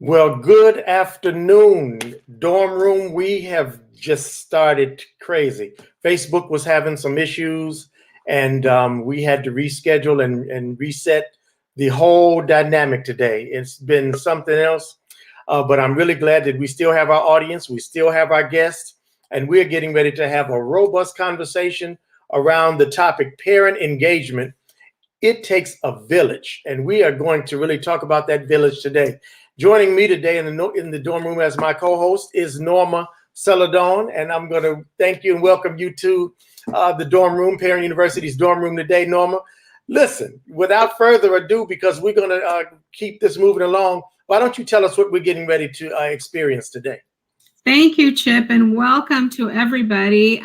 Well, good afternoon, dorm room. We have just started crazy. Facebook was having some issues, and we had to reschedule and reset the whole dynamic today. It's been something else, but I'm really glad that we still have our audience, we still have our guests, and we're getting ready to have a robust conversation around the topic parent engagement. It takes a village, and we are going to really talk about that village today. Joining me today in the dorm room as my co-host is Norma Celadon, and I'm going to thank you and welcome you to the dorm room, Parent University's dorm room today. Norma, listen, without further ado, because we're going to keep this moving along, why don't you tell us what we're getting ready to experience today? Thank you, Chip, and welcome to everybody.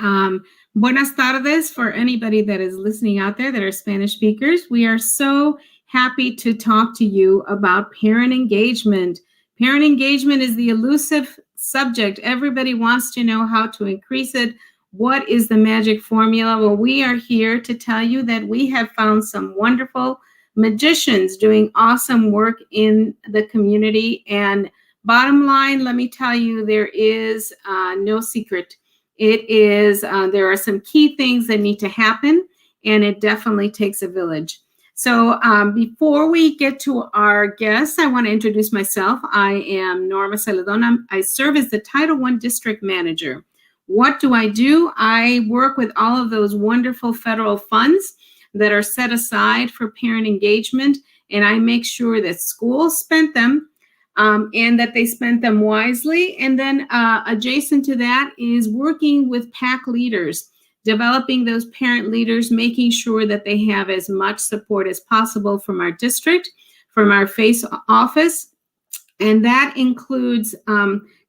Buenas tardes for anybody that is listening out there that are Spanish speakers. We are so happy to talk to you about parent engagement. Parent engagement is the elusive subject. Everybody wants to know how to increase it. What is the magic formula? Well, we are here to tell you that we have found some wonderful magicians doing awesome work in the community. And bottom line, let me tell you, there is no secret. It is, there are some key things that need to happen, and it definitely takes a village. So before we get to our guests, I want to introduce myself. I am Norma Celadon. I serve as the Title I District Manager. What do I do? I work with all of those wonderful federal funds that are set aside for parent engagement, and I make sure that schools spent them and that they spent them wisely. And then adjacent to that is working with PAC leaders, developing those parent leaders, making sure that they have as much support as possible from our district, from our FACE office. And that includes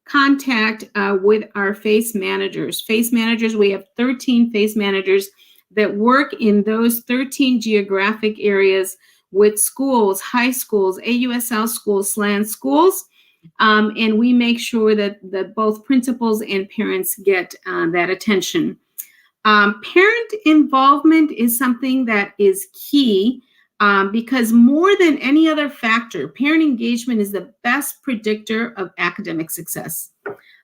contact with our FACE managers. FACE managers, we have 13 FACE managers that work in those 13 geographic areas with schools, high schools, AUSL schools, SLAN schools, and we make sure that both principals and parents get that attention. Parent involvement is something that is key because more than any other factor, parent engagement is the best predictor of academic success.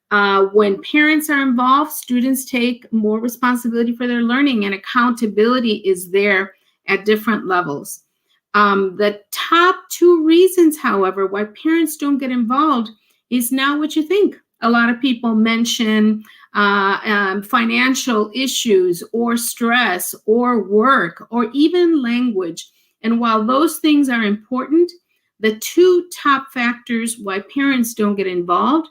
When parents are involved, students take more responsibility for their learning, and accountability is there at different levels. The top two reasons, however, why parents don't get involved is not what you think. A lot of people mention financial issues or stress or work or even language. And while those things are important, the two top factors why parents don't get involved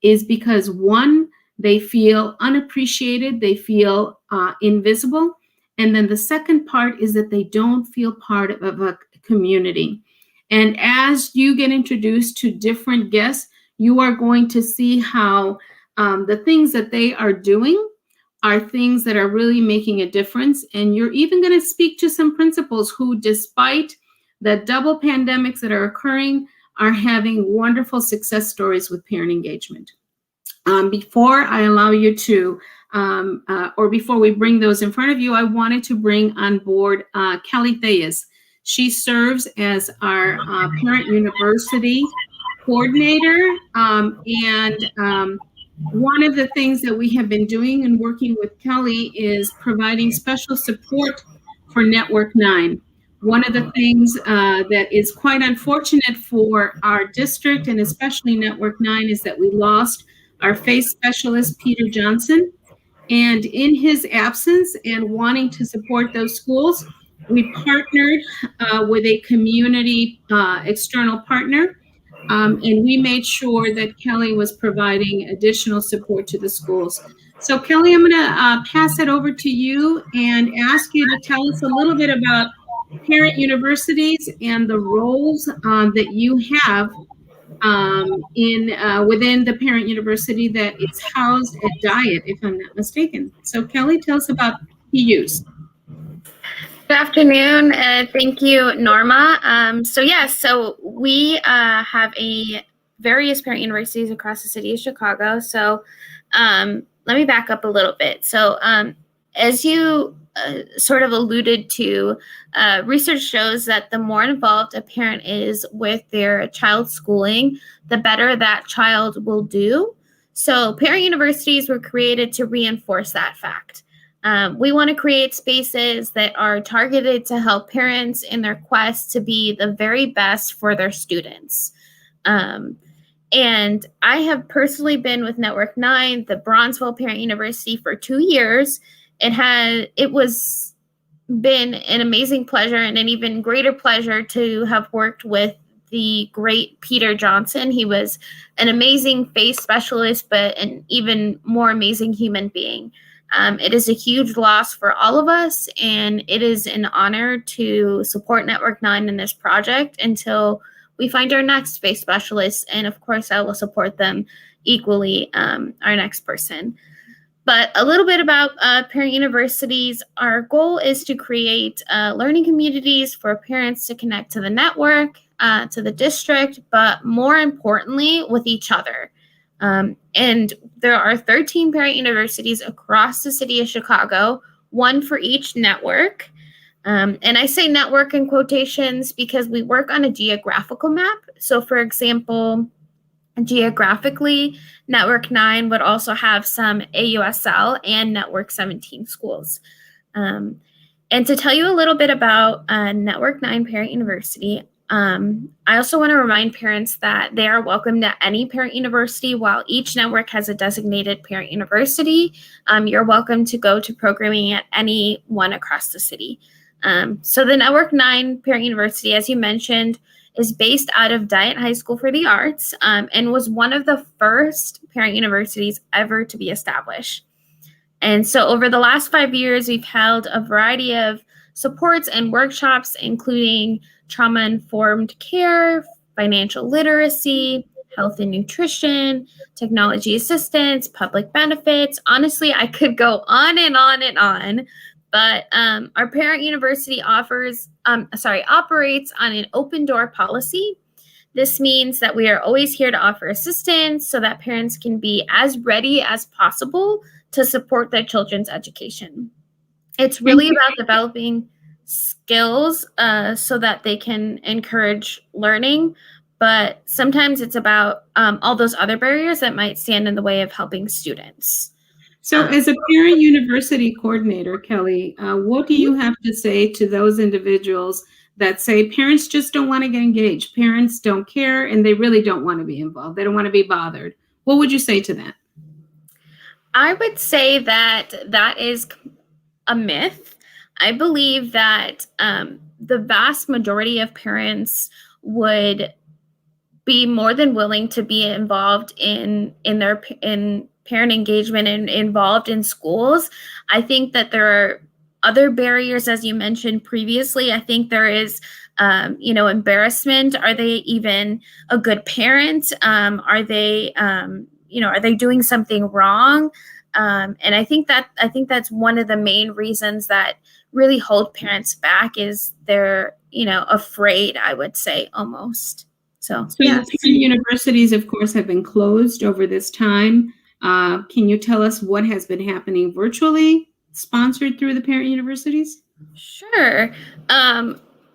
is because, one, they feel unappreciated, they feel invisible. And then the second part is that they don't feel part of a community. And as you get introduced to different guests, you are going to see how the things that they are doing are things that are really making a difference. And you're even going to speak to some principals who, despite the double pandemics that are occurring, are having wonderful success stories with parent engagement. Before I allow you to, or before we bring those in front of you, I wanted to bring on board Kelly Thayes. She serves as our Parent University coordinator, and one of the things that we have been doing and working with Kelly is providing special support for Network 9. One of the things that is quite unfortunate for our district, and especially Network 9, is that we lost our FACE specialist, Peter Johnson. And in his absence and wanting to support those schools, we partnered with a community external partner, and we made sure that Kelly was providing additional support to the schools. So Kelly, I'm going to pass it over to you and ask you to tell us a little bit about parent universities and the roles that you have within the parent university that is housed at Diet, if I'm not mistaken. So Kelly, tell us about PUs. Good afternoon. Thank you, Norma. So we have various parent universities across the city of Chicago. So let me back up a little bit. So as you sort of alluded to, research shows that the more involved a parent is with their child's schooling, the better that child will do. So parent universities were created to reinforce that fact. We want to create spaces that are targeted to help parents in their quest to be the very best for their students. And I have personally been with Network 9, the Bronzeville Parent University, for 2 years. It was been an amazing pleasure and an even greater pleasure to have worked with the great Peter Johnson. He was an amazing face specialist, but an even more amazing human being. It is a huge loss for all of us, and it is an honor to support Network 9 in this project until we find our next space specialist. And of course, I will support them equally, our next person. But a little bit about parent universities. Our goal is to create learning communities for parents to connect to the network, to the district, but more importantly, with each other. And there are 13 parent universities across the city of Chicago, one for each network. And I say network in quotations because we work on a geographical map. So for example, geographically, Network 9 would also have some AUSL and Network 17 schools. And to tell you a little bit about Network 9 Parent University, I also want to remind parents that they are welcome to any parent university. While each network has a designated parent university, you're welcome to go to programming at any one across the city. So the Network 9 Parent University, as you mentioned, is based out of Dyett High School for the Arts, and was one of the first parent universities ever to be established. And so over the last 5 years, we've held a variety of supports and workshops, including trauma-informed care, financial literacy, health and nutrition, technology assistance, public benefits. Honestly, I could go on and on and on. But our parent university operates on an open door policy. This means that we are always here to offer assistance so that parents can be as ready as possible to support their children's education. It's really about developing skills so that they can encourage learning, but sometimes it's about all those other barriers that might stand in the way of helping students. So as a parent university coordinator, Kelly, what do you have to say to those individuals that say parents just don't want to get engaged, parents don't care, and they really don't want to be involved, they don't want to be bothered? What would you say to that? I would say that that is a myth. I believe that the vast majority of parents would be more than willing to be involved in parent engagement and involved in schools. I think that there are other barriers, as you mentioned previously. I think there is, embarrassment. Are they even a good parent? Are they doing something wrong? And I think that's one of the main reasons that really hold parents back is they're, afraid, I would say, almost. So yes. Parent universities, of course, have been closed over this time. Can you tell us what has been happening virtually, sponsored through the parent universities? Sure.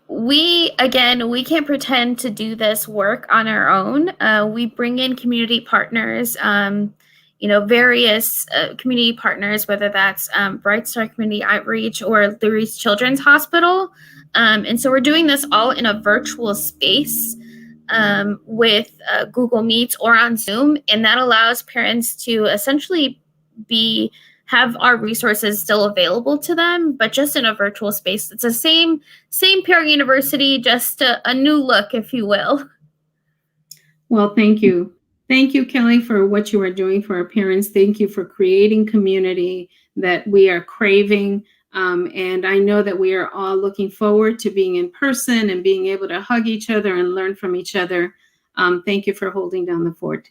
We can't pretend to do this work on our own. We bring in community partners, various community partners, whether that's Bright Star Community Outreach or the Reese Children's Hospital. And so we're doing this all in a virtual space with Google Meets or on Zoom. And that allows parents to essentially have our resources still available to them, but just in a virtual space. It's the same parent university, just a new look, if you will. Well, thank you. Thank you, Kelly, for what you are doing for our parents. Thank you for creating community that we are craving. And I know that we are all looking forward to being in person and being able to hug each other and learn from each other. Thank you for holding down the fort.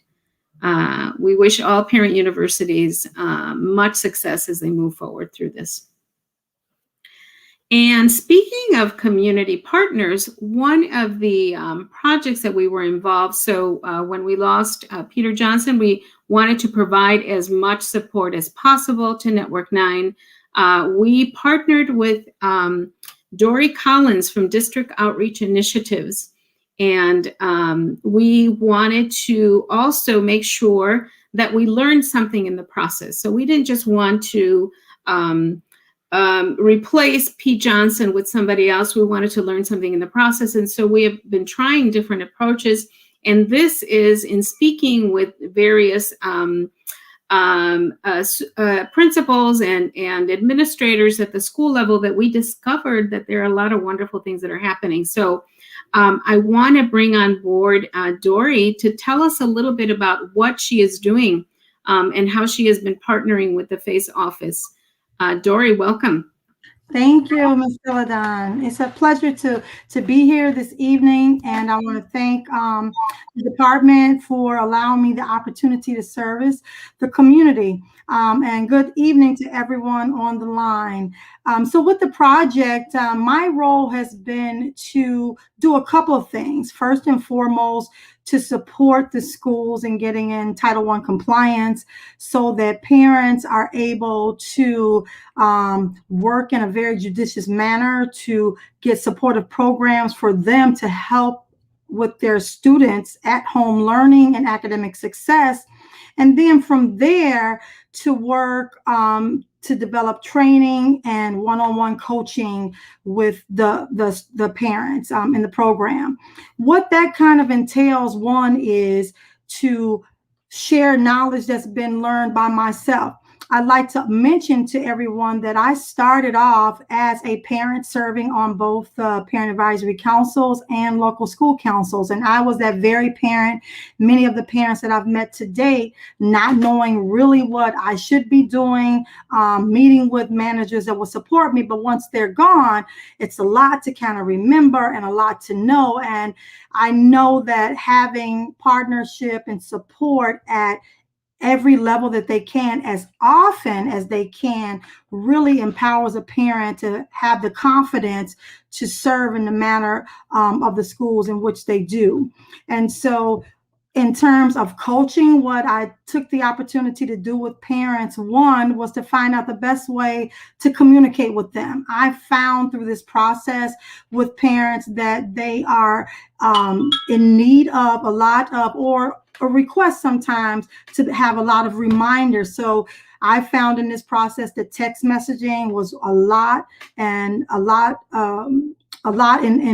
We wish all parent universities much success as they move forward through this. And speaking of community partners, one of the projects that we were involved, so when we lost Peter Johnson, we wanted to provide as much support as possible to Network 9. we partnered with Dory Collins from District Outreach Initiatives. And we wanted to also make sure that we learned something in the process. So we didn't just want to replace Pete Johnson with somebody else. We wanted to learn something in the process. And so we have been trying different approaches. And this is in speaking with various principals and administrators at the school level that we discovered that there are a lot of wonderful things that are happening. So I want to bring on board Dory to tell us a little bit about what she is doing and how she has been partnering with the FACE office. Dory, welcome. Thank you, Ms. Celadon. It's a pleasure to be here this evening, and I want to thank the department for allowing me the opportunity to service the community. And good evening to everyone on the line. So with the project, my role has been to do a couple of things. First and foremost, to support the schools in getting in Title I compliance so that parents are able to work in a very judicious manner to get supportive programs for them to help with their students at home learning and academic success. And then from there to work to develop training and one-on-one coaching with the parents in the program. What that kind of entails, one, is to share knowledge that's been learned by myself. I'd like to mention to everyone that I started off as a parent serving on both parent advisory councils and local school councils. And I was that very parent, many of the parents that I've met to date, not knowing really what I should be doing, meeting with managers that will support me. But once they're gone, it's a lot to kind of remember and a lot to know. And I know that having partnership and support at every level that they can, as often as they can, really empowers a parent to have the confidence to serve in the manner of the schools in which they do. And so in terms of coaching, what I took the opportunity to do with parents, one, was to find out the best way to communicate with them. I found through this process with parents that they are in need of a lot of, or a request sometimes to have a lot of reminders. So I found in this process that text messaging was a lot in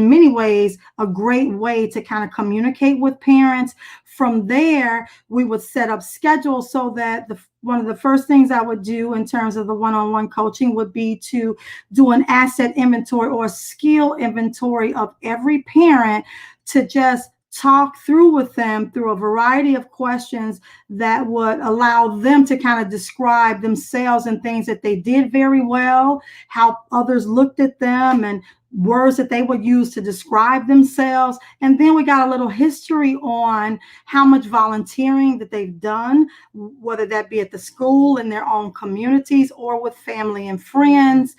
many ways, a great way to kind of communicate with parents. From there, we would set up schedules so that one of the first things I would do in terms of the one-on-one coaching would be to do an asset inventory or a skill inventory of every parent to just talk through with them through a variety of questions that would allow them to kind of describe themselves and things that they did very well, how others looked at them, and words that they would use to describe themselves. And then we got a little history on how much volunteering that they've done, whether that be at the school, in their own communities, or with family and friends.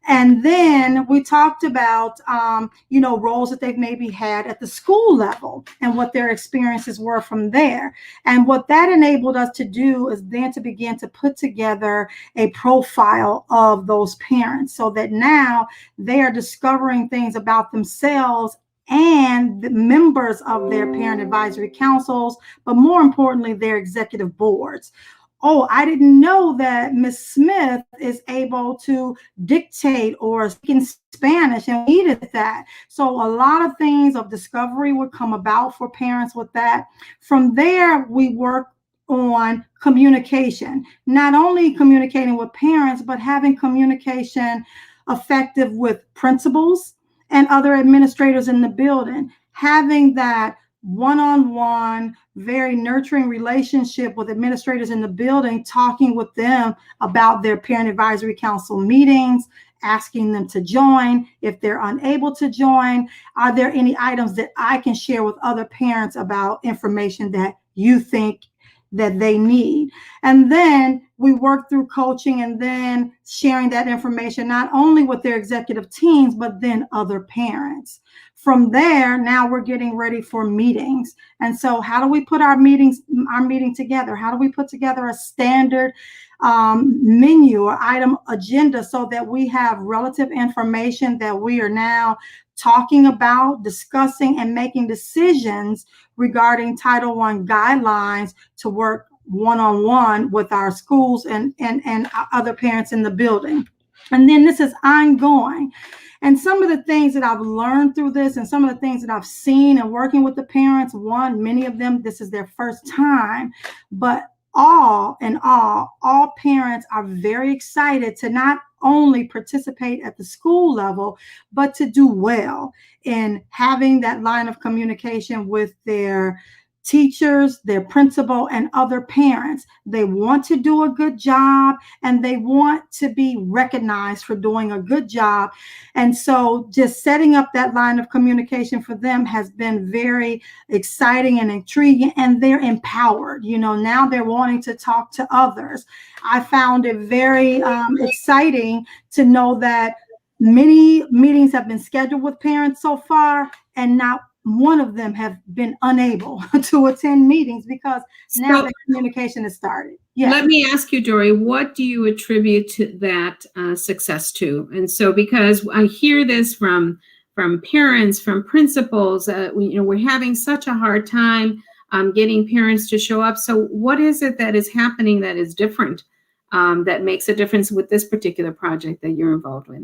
And then we talked about, roles that they've maybe had at the school level and what their experiences were from there. And what that enabled us to do is then to begin to put together a profile of those parents so that now they are discovering things about themselves and the members of their parent advisory councils, but more importantly, their executive boards. Oh, I didn't know that Miss Smith is able to dictate or speak in Spanish, and we needed that. So a lot of things of discovery would come about for parents with that. From there, we work on communication, not only communicating with parents, but having communication effective with principals and other administrators in the building, having that one-on-one, very nurturing relationship with administrators in the building, talking with them about their parent advisory council meetings, asking them to join. If they're unable to join, are there any items that I can share with other parents about information that you think that they need? And then we work through coaching and then sharing that information, not only with their executive teams, but then other parents. From there, now we're getting ready for meetings. And so how do we put our meeting together? How do we put together a standard menu or item agenda so that we have relative information that we are now talking about, discussing, and making decisions regarding Title I guidelines to work one-on-one with our schools and other parents in the building. And then this is ongoing. And some of the things that I've learned through this and some of the things that I've seen and working with the parents, many of them, this is their first time, but all parents are very excited to not only participate at the school level, but to do well in having that line of communication with their teachers, their principal, and other parents. They want to do a good job and they want to be recognized for doing a good job. And so just setting up that line of communication for them has been very exciting and intriguing, and they're empowered. Now they're wanting to talk to others. I found it very exciting to know that many meetings have been scheduled with parents so far, and not one of them have been unable to attend meetings because now the communication has started. Yes. Let me ask you, Dory, what do you attribute to that success to? And so, because I hear this from parents, from principals, we're having such a hard time getting parents to show up. So what is it that is happening that is different, that makes a difference with this particular project that you're involved with?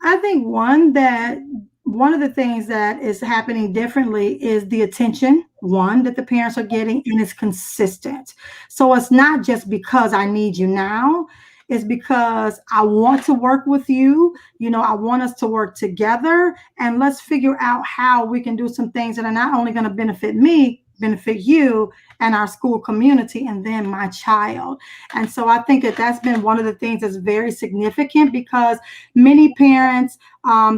I think one of the things that is happening differently is the attention, that the parents are getting, and it's consistent. So it's not just because I need you now, it's because I want to work with you. I want us to work together, and let's figure out how we can do some things that are not only going to benefit me, benefit you and our school community, and then my child. And so I think that's been one of the things that's very significant, because many parents,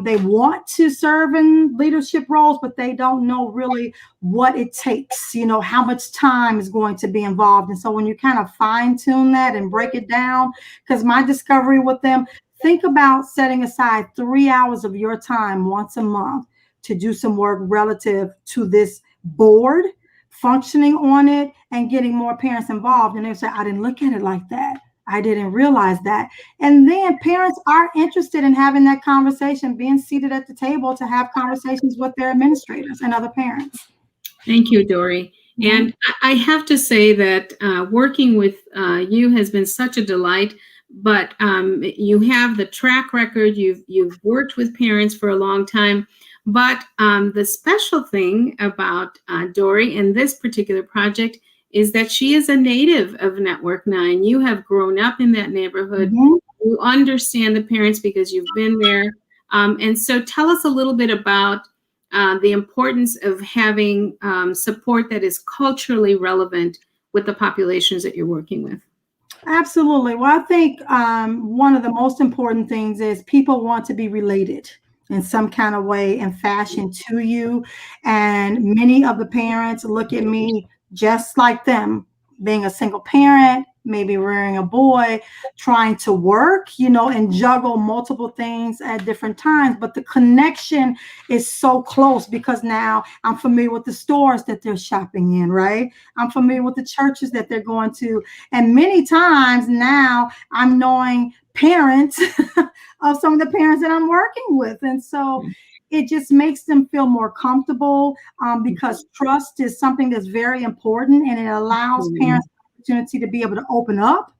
they want to serve in leadership roles, but they don't know really what it takes, how much time is going to be involved. And so when you kind of fine tune that and break it down, because my discovery with them, think about setting aside 3 hours of your time once a month to do some work relative to this board, functioning on it and getting more parents involved. And they say, I didn't look at it like that. I didn't realize that. And then parents are interested in having that conversation, being seated at the table to have conversations with their administrators and other parents. Thank you, Dory. And I have to say that working with you has been such a delight, but you have the track record. You've worked with parents for a long time. But the special thing about Dory and this particular project is that she is a native of Network 9. You have grown up in that neighborhood. Mm-hmm. You understand the parents because you've been there. And so tell us a little bit about the importance of having support that is culturally relevant with the populations that you're working with. Absolutely. Well, I think one of the most important things is people want to be related in some kind of way and fashion to you. And many of the parents look at me just like them, being a single parent, maybe rearing a boy, trying to work, and juggle multiple things at different times. But the connection is so close because now I'm familiar with the stores that they're shopping in, right? I'm familiar with the churches that they're going to. And many times now I'm knowing parents of some of the parents that I'm working with. And so it just makes them feel more comfortable because trust is something that's very important, and it allows parents the opportunity to be able to open up,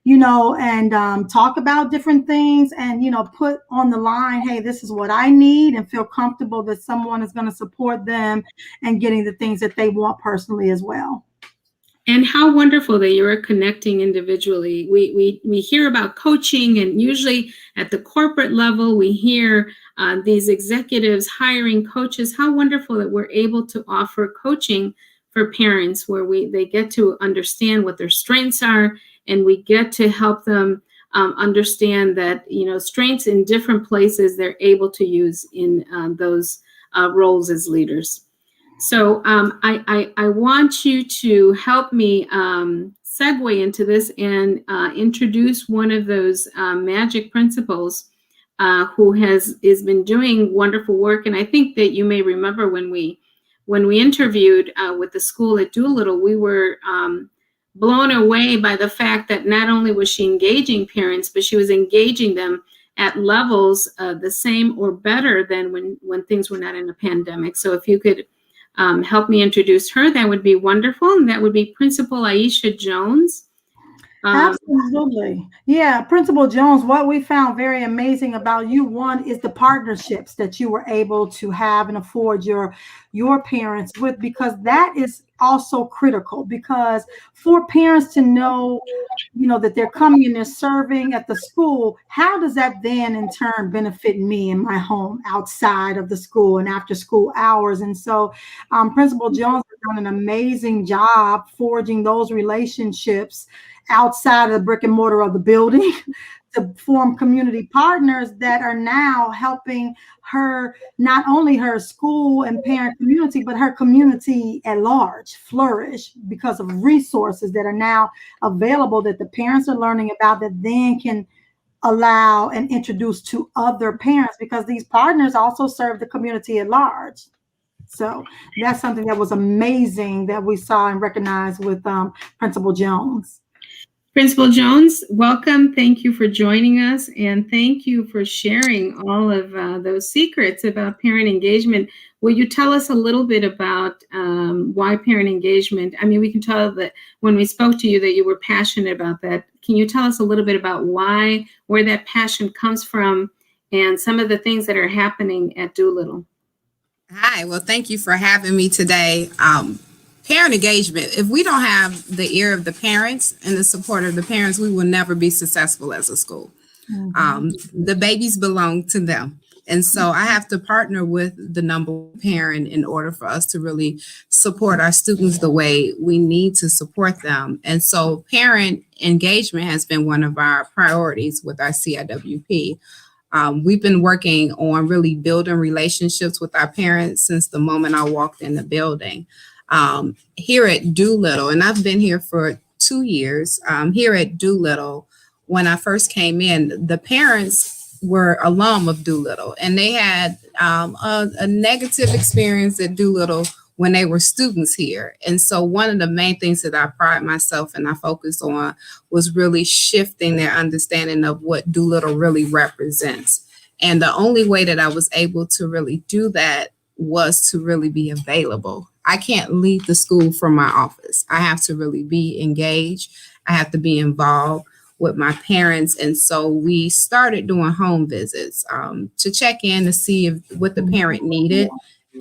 and talk about different things and, put on the line, hey, this is what I need, and feel comfortable that someone is going to support them and getting the things that they want personally as well. And how wonderful that you're connecting individually. We hear about coaching, and usually at the corporate level, we hear these executives hiring coaches. How wonderful that we're able to offer coaching for parents where they get to understand what their strengths are, and we get to help them understand that, strengths in different places they're able to use in those roles as leaders. So I want you to help me segue into this and introduce one of those magic principals who has been doing wonderful work. And I think that you may remember when we interviewed with the school at Doolittle, we were blown away by the fact that not only was she engaging parents, but she was engaging them at levels the same or better than when things were not in a pandemic. So if you could help me introduce her, that would be wonderful. And that would be Principal Aisha Jones. Absolutely. Yeah, Principal Jones, what we found very amazing about you, one, is the partnerships that you were able to have and afford your parents with, because that is also critical, because for parents to know, that they're coming and they're serving at the school, how does that then in turn benefit me in my home outside of the school and after school hours? And so Principal Jones has done an amazing job forging those relationships outside of the brick and mortar of the building to form community partners that are now helping her, not only her school and parent community, but her community at large flourish because of resources that are now available that the parents are learning about, that then can allow and introduce to other parents, because these partners also serve the community at large. So that's something that was amazing that we saw and recognized with Principal Jones. Principal Jones, welcome. Thank you for joining us, and thank you for sharing all of those secrets about parent engagement. Will you tell us a little bit about why parent engagement? I mean, we can tell that when we spoke to you that you were passionate about that. Can you tell us a little bit about where that passion comes from, and some of the things that are happening at Doolittle? Hi, well, thank you for having me today. Parent engagement, if we don't have the ear of the parents and the support of the parents, we will never be successful as a school. Mm-hmm. The babies belong to them. And so I have to partner with the number one parent in order for us to really support our students the way we need to support them. And so parent engagement has been one of our priorities with our CIWP. We've been working on really building relationships with our parents since the moment I walked in the building. Here at Doolittle, and I've been here for 2 years, here at Doolittle, when I first came in, the parents were alum of Doolittle, and they had a negative experience at Doolittle when they were students here. And so one of the main things that I pride myself and I focused on was really shifting their understanding of what Doolittle really represents. And the only way that I was able to really do that was to really be available. I can't lead the school from my office. I have to really be engaged. I have to be involved with my parents. And so we started doing home visits to check in to see what the parent needed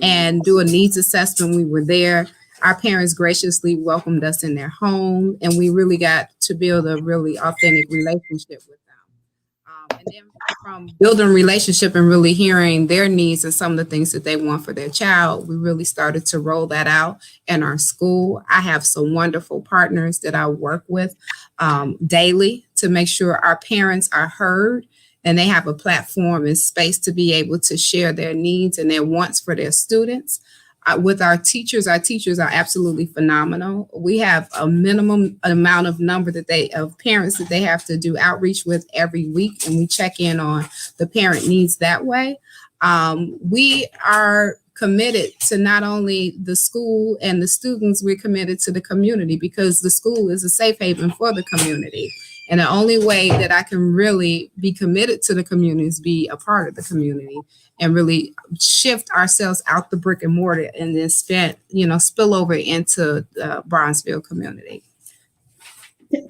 and do a needs assessment. We were there. Our parents graciously welcomed us in their home, and we really got to build a really authentic relationship with them. And then from building a relationship and really hearing their needs and some of the things that they want for their child, we really started to roll that out in our school. I have some wonderful partners that I work with daily to make sure our parents are heard and they have a platform and space to be able to share their needs and their wants for their students. With our teachers are absolutely phenomenal. We have a minimum amount of number of parents that they have to do outreach with every week, and we check in on the parent needs that way. We are committed to not only the school and the students, we're committed to the community, because the school is a safe haven for the community. And the only way that I can really be committed to the community is be a part of the community and really shift ourselves out the brick and mortar and then spill over into the Bronzeville community.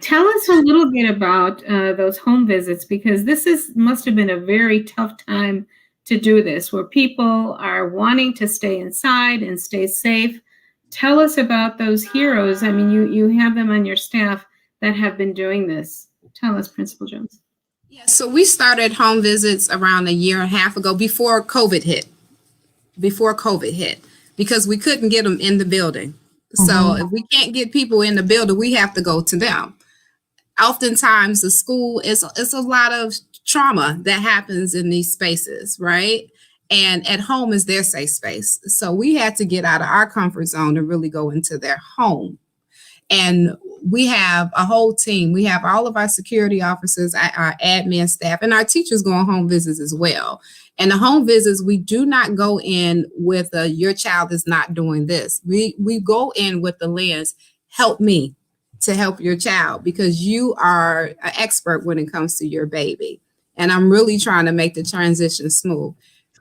Tell us a little bit about those home visits, because must have been a very tough time to do this, where people are wanting to stay inside and stay safe. Tell us about those heroes. I mean, you have them on your staff that have been doing this. Tell us, Principal Jones. Yeah, so we started home visits around a year and a half ago before COVID hit, because we couldn't get them in the building. Mm-hmm. So if we can't get people in the building, we have to go to them. Oftentimes the school is a lot of trauma that happens in these spaces, right? And at home is their safe space. So we had to get out of our comfort zone and really go into their home. And we have a whole team. We have all of our security officers, our admin staff, and our teachers go on home visits as well. And the home visits, we do not go in with your child is not doing this. We go in with the lens, help me to help your child, because you are an expert when it comes to your baby. And I'm really trying to make the transition smooth.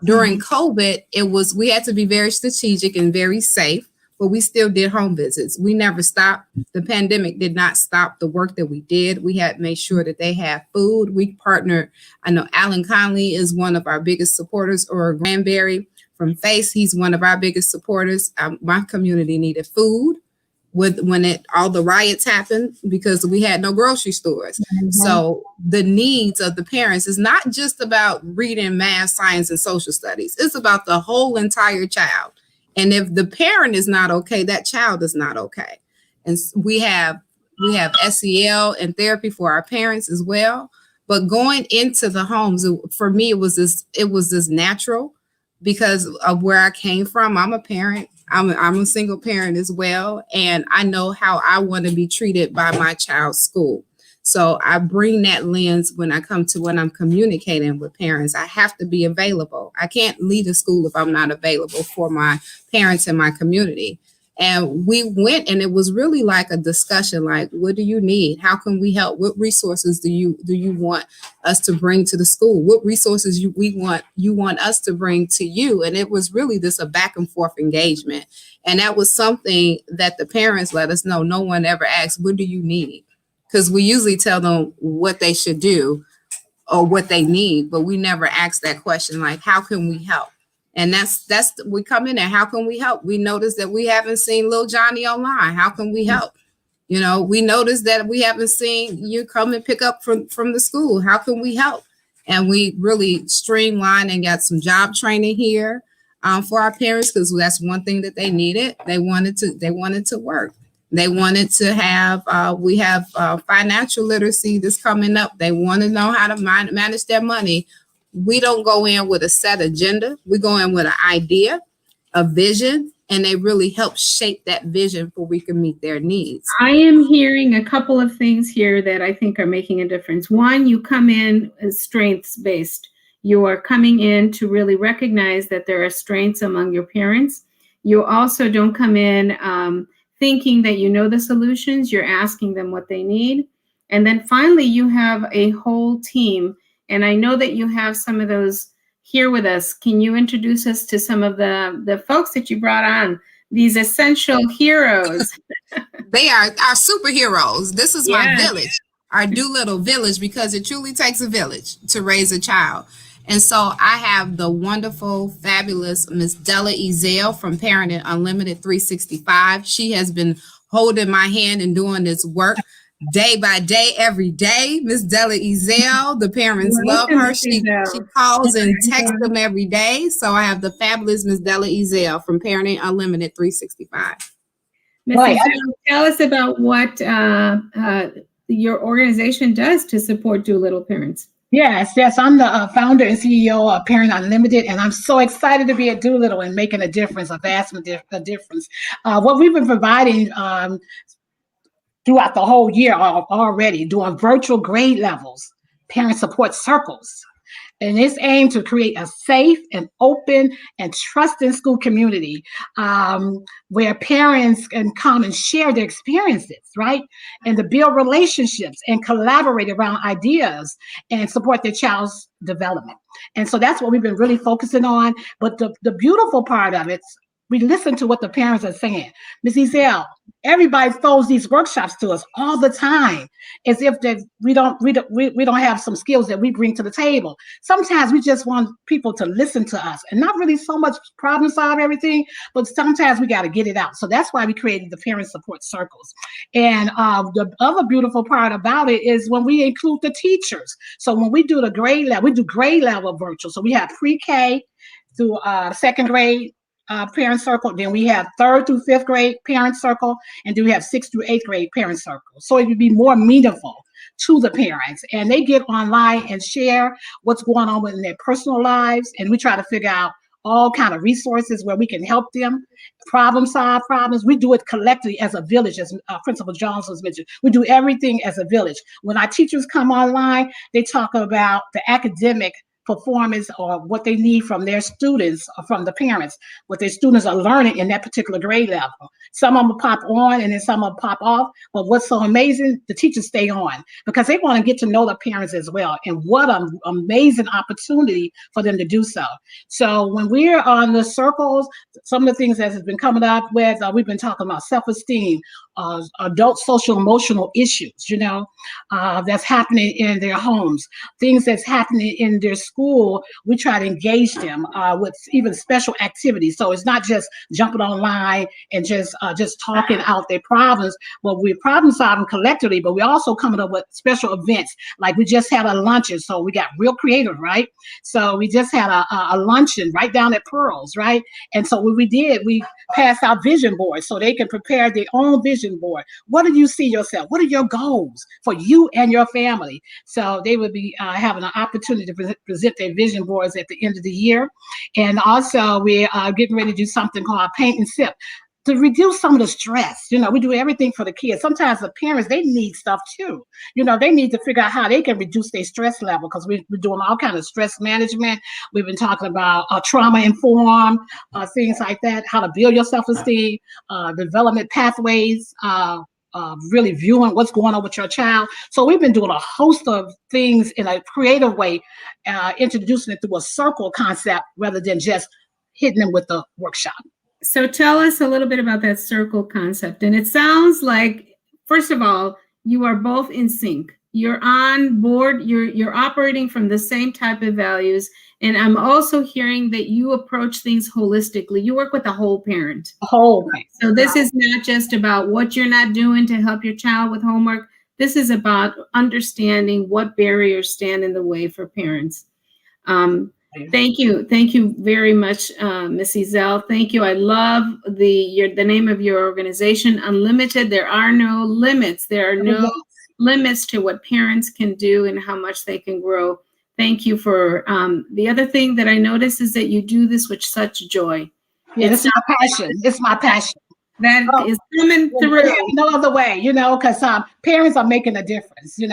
During COVID, we had to be very strategic and very safe, but we still did home visits. We never stopped. The pandemic did not stop the work that we did. We had made sure that they had food. We partnered. I know Alan Conley is one of our biggest supporters, or Granberry from FACE. He's one of our biggest supporters. My community needed food when all the riots happened, because we had no grocery stores. Mm-hmm. So the needs of the parents is not just about reading, math, science, and social studies. It's about the whole entire child. And if the parent is not okay, that child is not okay. And we have SEL and therapy for our parents as well. But going into the homes, for me, it was this natural because of where I came from. I'm a parent. I'm a single parent as well. And I know how I want to be treated by my child's school. So I bring that lens when I'm communicating with parents. I have to be available. I can't lead a school if I'm not available for my parents in my community. And we went, and it was really like a discussion, like, what do you need? How can we help? What resources do you want us to bring to the school? What resources you want us to bring to you? And it was really a back and forth engagement. And that was something that the parents let us know. No one ever asked, what do you need? Because we usually tell them what they should do or what they need, but we never ask that question, like, how can we help? And that's we come in there. How can we help? We notice that we haven't seen Lil Johnny online. How can we help? You know, we notice that we haven't seen you come and pick up from the school. How can we help? And we really streamlined and got some job training here for our parents, because that's one thing that they needed. They wanted to work. They wanted to have. We have financial literacy that's coming up. They want to know how to manage their money. We don't go in with a set agenda. We go in with an idea, a vision, and they really help shape that vision so we can meet their needs. I am hearing a couple of things here that I think are making a difference. One, you come in as strengths-based. You are coming in to really recognize that there are strengths among your parents. You also don't come in thinking that you know the solutions. You're asking them what they need. And then finally, you have a whole team. And I know that you have some of those here with us. Can you introduce us to some of the folks that you brought on, these essential heroes? They are our superheroes. This is my village, our Doolittle village, because it truly takes a village to raise a child. And so I have the wonderful, fabulous Miss Della Ezell from Parenting Unlimited 365. She has been holding my hand and doing this work day by day, every day. Miss Della Ezell, the parents love her. She calls and texts them every day. So I have the fabulous Miss Della Ezell from Parenting Unlimited 365. Ms. Ezell, tell us about what your organization does to support Doolittle parents. Yes, I'm the founder and CEO of Parent Unlimited, and I'm so excited to be at Doolittle and making a difference, a vast difference. What we've been providing throughout the whole year already, doing virtual grade levels, parent support circles. And it's aimed to create a safe and open and trusting school community where parents can come and share their experiences, right? And to build relationships and collaborate around ideas and support their child's development. And so that's what we've been really focusing on. But the beautiful part of it, we listen to what the parents are saying. Ms. Ezell, everybody throws these workshops to us all the time, as if that we don't have some skills that we bring to the table. Sometimes we just want people to listen to us and not really so much problem solve everything, but sometimes we got to get it out. So that's why we created the parent support circles. And the other beautiful part about it is when we include the teachers. So when we do the grade level, we do grade level virtual. So we have pre-K through second grade parent circle, then we have 3rd through 5th grade parent circle, and then we have 6th through 8th grade parent circle. So it would be more meaningful to the parents, and they get online and share what's going on in their personal lives, and we try to figure out all kind of resources where we can help them problem solve problems. We do it collectively as a village, as Principal Jones was mentioned. We do everything as a village. When our teachers come online, they talk about the academic performance or what they need from their students or from the parents, what their students are learning in that particular grade level. Some of them will pop on and then some will pop off. But what's so amazing, the teachers stay on because they want to get to know the parents as well. And what an amazing opportunity for them to do so. So when we're on the circles, some of the things that has been coming up with, we've been talking about self-esteem, adult social emotional issues, that's happening in their homes, things that's happening in their school. We try to engage them with even special activities. So it's not just jumping online and just talking out their problems, but we're problem solving collectively, but we're also coming up with special events. Like we just had a luncheon, so we got real creative, right? So we just had a luncheon right down at Pearls, right? And so what we did, we passed out vision boards so they can prepare their own vision board. What do you see yourself? What are your goals for you and your family? So they would be having an opportunity to present their vision boards at the end of the year. And also we are getting ready to do something called Paint and Sip to reduce some of the stress. We do everything for the kids. Sometimes the parents, they need stuff too. They need to figure out how they can reduce their stress level because we're doing all kinds of stress management. We've been talking about trauma informed, things like that, how to build your self-esteem, development pathways, really viewing what's going on with your child. So we've been doing a host of things in a creative way, introducing it through a circle concept rather than just hitting them with the workshop. So tell us a little bit about that circle concept. And it sounds like, first of all, you are both in sync. You're on board, you're operating from the same type of values. And I'm also hearing that you approach things holistically. You work with the whole parent. So this is not just about what you're not doing to help your child with homework. This is about understanding what barriers stand in the way for parents. Thank you. Thank you very much, Ms. Ezell. Thank you. I love the name of your organization, Unlimited. There are no limits. There are no limits to what parents can do and how much they can grow. Thank you for the other thing that I noticed is that you do this with such joy. Yeah, it's my passion. It's my passion. That is coming through. No other way, because parents are making a difference, Yes,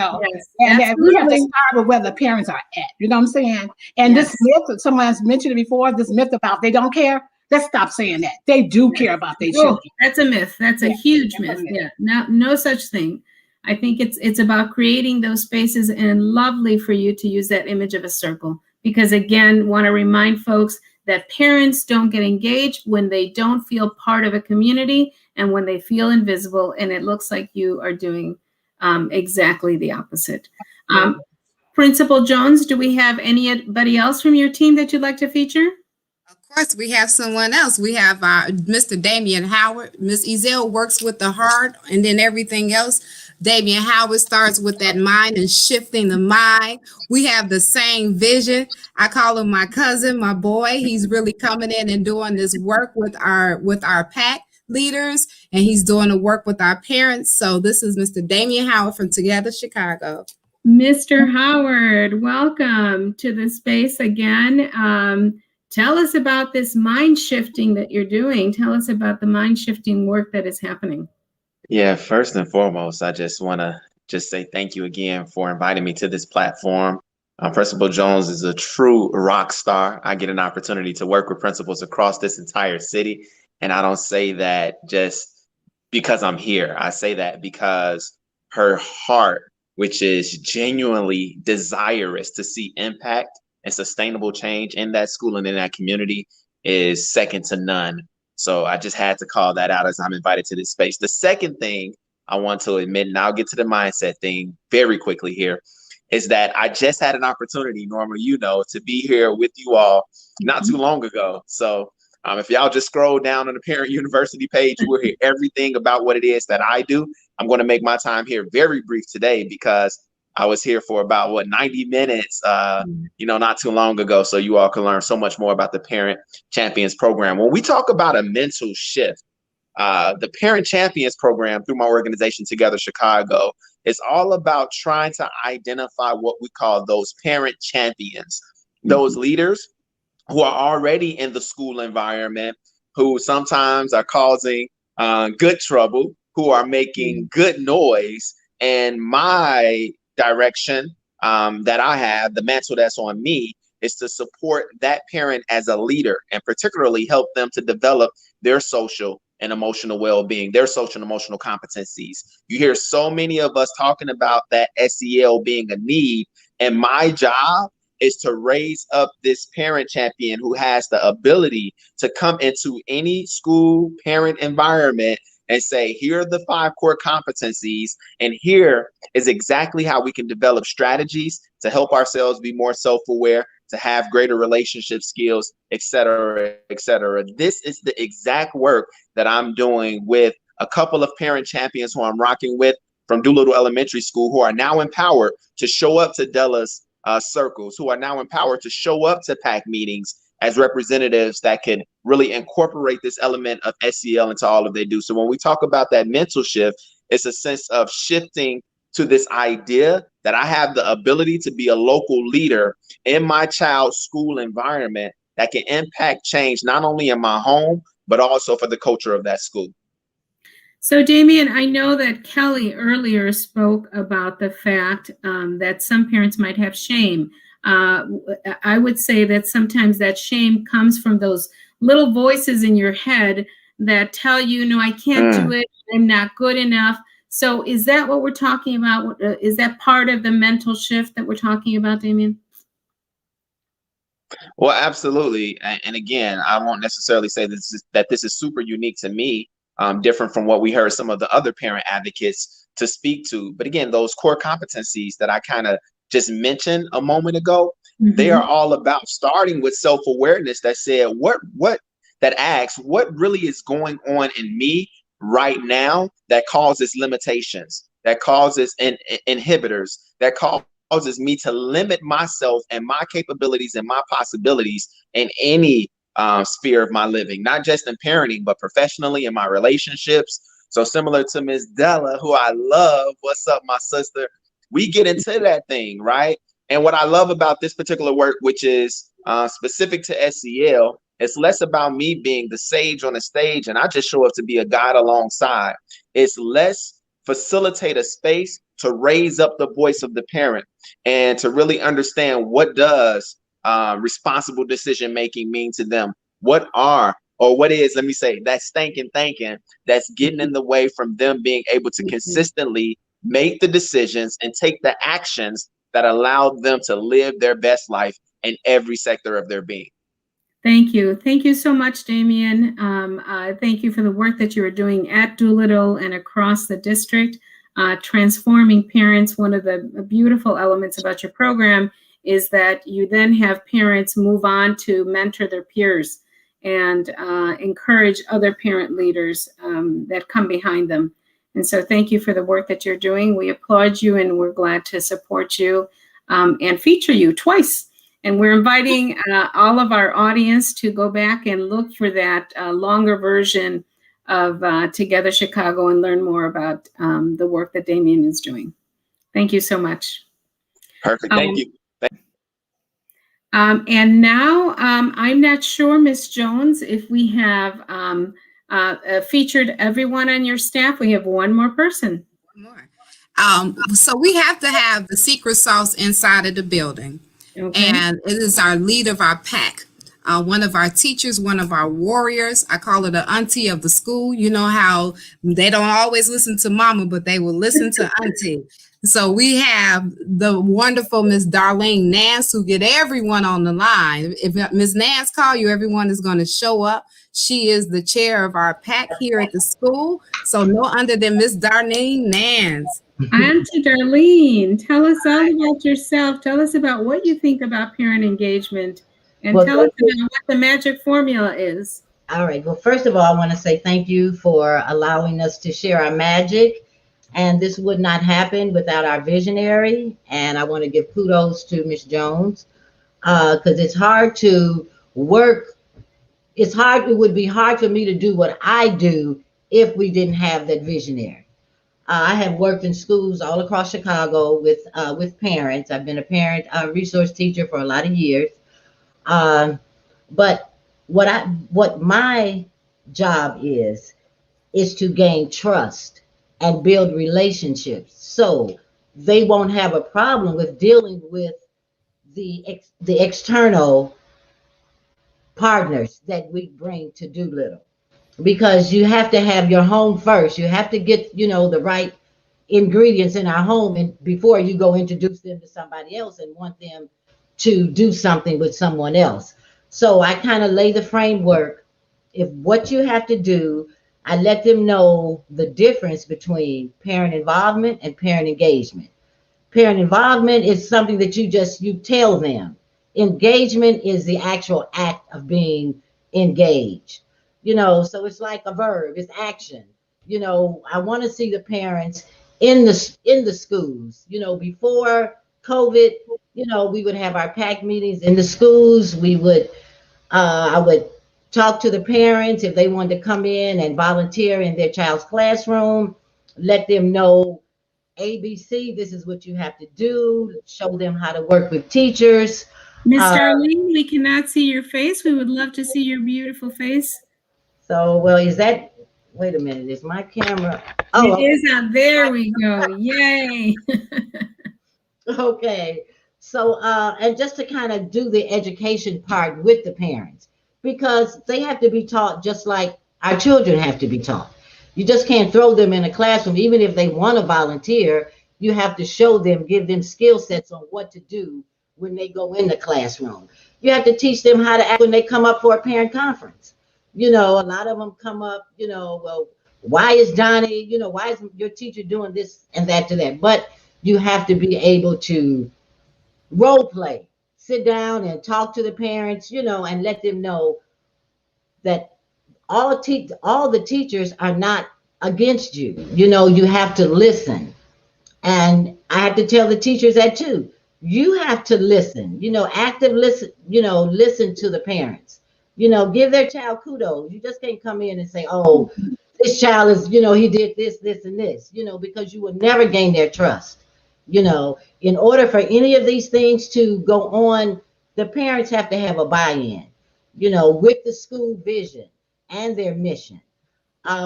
and we have to start with where the parents are at, you know what I'm saying? And this myth, someone has mentioned it before, this myth about they don't care, let's stop saying that. They do care about their children. That's a myth. That's a huge myth. Yeah, no such thing. I think it's about creating those spaces, and lovely for you to use that image of a circle, because again, want to remind folks that parents don't get engaged when they don't feel part of a community and when they feel invisible. And it looks like you are doing exactly the opposite. Principal Jones, do we have anybody else from your team that you'd like to feature? Of course, we have someone else. We have Mr. Damian Howard. Ms. Ezell works with the heart and then everything else. Damian Howard starts with that mind and shifting the mind. We have the same vision. I call him my cousin, my boy. He's really coming in and doing this work with our PAC leaders, and he's doing the work with our parents. So this is Mr. Damian Howard from Together Chicago. Mr. Howard, welcome to the space again. Tell us about this mind shifting that you're doing. Tell us about the mind shifting work that is happening. Yeah, first and foremost, I just want to say thank you again for inviting me to this platform. Principal Jones is a true rock star. I get an opportunity to work with principals across this entire city. And I don't say that just because I'm here. I say that because her heart, which is genuinely desirous to see impact and sustainable change in that school and in that community, is second to none. So I just had to call that out as I'm invited to this space. The second thing I want to admit, and I'll get to the mindset thing very quickly here, is that I just had an opportunity, Norma, to be here with you all not too long ago. So if y'all just scroll down on the Parent University page, you will hear everything about what it is that I do. I'm going to make my time here very brief today because I was here for about 90 minutes, not too long ago. So you all can learn so much more about the Parent Champions program. When we talk about a mental shift, the Parent Champions program through my organization Together Chicago is all about trying to identify what we call those parent champions, those leaders who are already in the school environment, who sometimes are causing good trouble, who are making good noise. And my direction that I have, the mantle that's on me, is to support that parent as a leader and particularly help them to develop their social and emotional well-being, their social and emotional competencies. You hear so many of us talking about that SEL being a need, and my job is to raise up this parent champion who has the ability to come into any school parent environment and say, here are the 5 core competencies, and here is exactly how we can develop strategies to help ourselves be more self-aware, to have greater relationship skills, et cetera, et cetera. This is the exact work that I'm doing with a couple of parent champions who I'm rocking with from Doolittle Elementary School, who are now empowered to show up to Della's circles, who are now empowered to show up to PAC meetings as representatives that can really incorporate this element of SEL into all of they do. So when we talk about that mental shift, it's a sense of shifting to this idea that I have the ability to be a local leader in my child's school environment that can impact change not only in my home, but also for the culture of that school. So, Damien, I know that Kelly earlier spoke about the fact that some parents might have shame. I would say that sometimes that shame comes from those little voices in your head that tell you, no, I can't do it, I'm not good enough. So is that what we're talking about? Is that part of the mental shift that we're talking about, Damien? Well, absolutely. And again, I won't necessarily say that this is super unique to me, different from what we heard some of the other parent advocates to speak to. But again, those core competencies that I kind of just mentioned a moment ago, they are all about starting with self-awareness that said, that asks, what really is going on in me right now that causes limitations, that causes inhibitors, that causes me to limit myself and my capabilities and my possibilities in any sphere of my living, not just in parenting, but professionally in my relationships. So similar to Ms. Della, who I love, what's up, my sister? We get into that thing, right? And what I love about this particular work, which is specific to SEL, it's less about me being the sage on the stage and I just show up to be a guide alongside. It's less facilitate a space to raise up the voice of the parent and to really understand what does responsible decision making mean to them. What is, let me say, that stinking thinking that's getting in the way from them being able to consistently make the decisions and take the actions that allow them to live their best life in every sector of their being. Thank you. Thank you so much, Damien. Thank you for the work that you are doing at Doolittle and across the district, transforming parents. One of the beautiful elements about your program is that you then have parents move on to mentor their peers and encourage other parent leaders that come behind them. And so thank you for the work that you're doing. We applaud you and we're glad to support you and feature you twice. And we're inviting all of our audience to go back and look for that longer version of Together Chicago and learn more about the work that Damien is doing. Thank you so much. Perfect. Thank you. And now I'm not sure, Ms. Jones, if we have featured everyone on your staff. We have one more person. One more. So we have to have the secret sauce inside of the building. Okay. And it is our lead of our pack. One of our teachers, one of our warriors. I call her the auntie of the school. You know how they don't always listen to mama, but they will listen to auntie. So we have the wonderful Miss Darlene Nance, who get everyone on the line. If Miss Nance call you, everyone is going to show up. She is the chair of our pack here at the school. So no other than Miss Darlene Nance. Auntie Darlene, tell us all about yourself. Tell us about what you think about parent engagement and tell us about what the magic formula is. All right. Well, first of all, I want to say thank you for allowing us to share our magic. And this would not happen without our visionary. And I want to give kudos to Ms. Jones because it's hard to work. It would be hard for me to do what I do if we didn't have that visionary. I have worked in schools all across Chicago with parents. I've been a parent resource teacher for a lot of years. But what my job is to gain trust and build relationships, so they won't have a problem with dealing with the external partners that we bring to Doolittle. Because you have to have your home first. You have to get, the right ingredients in our home and before you go introduce them to somebody else and want them to do something with someone else. So I kind of lay the framework. If what you have to do, I let them know the difference between parent involvement and parent engagement. Parent involvement is something that you tell them. Engagement is the actual act of being engaged. So it's like a verb, it's action. I want to see the parents in the schools. Before COVID, we would have our PAC meetings in the schools. I would talk to the parents if they wanted to come in and volunteer in their child's classroom, let them know ABC, this is what you have to do, show them how to work with teachers. Miss Darlene, we cannot see your face. We would love to see your beautiful face. So, well, wait a minute, is my camera? Oh, it is out. There we go. Yay. Okay. So, and just to kind of do the education part with the parents, because they have to be taught just like our children have to be taught. You just can't throw them in a classroom. Even if they want to volunteer, you have to show them, give them skill sets on what to do when they go in the classroom. You have to teach them how to act when they come up for a parent conference. A lot of them come up, well, why is Johnny, why is your teacher doing this and that to that? But you have to be able to role play, sit down and talk to the parents, and let them know that all the teachers are not against you. You have to listen. And I have to tell the teachers that too. You have to listen, active listen, listen to the parents, give their child kudos. You just can't come in and say, oh, this child is, he did this, this, and this, because you will never gain their trust. In order for any of these things to go on, the parents have to have a buy-in, with the school vision and their mission.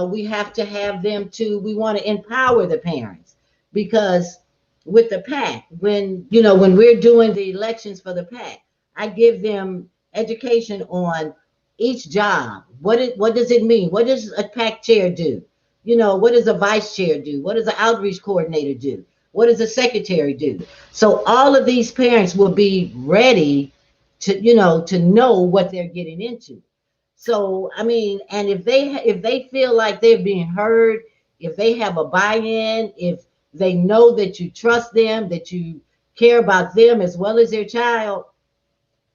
We have to have them we want to empower the parents, because with the PAC, when we're doing the elections for the PAC, I give them education on each job. What does it mean? What does a PAC chair do? What does a vice chair do? What does an outreach coordinator do? What does a secretary do? So all of these parents will be ready to know what they're getting into. So, I mean, and if they feel like they're being heard, if they have a buy-in, if they know that you trust them, that you care about them as well as their child,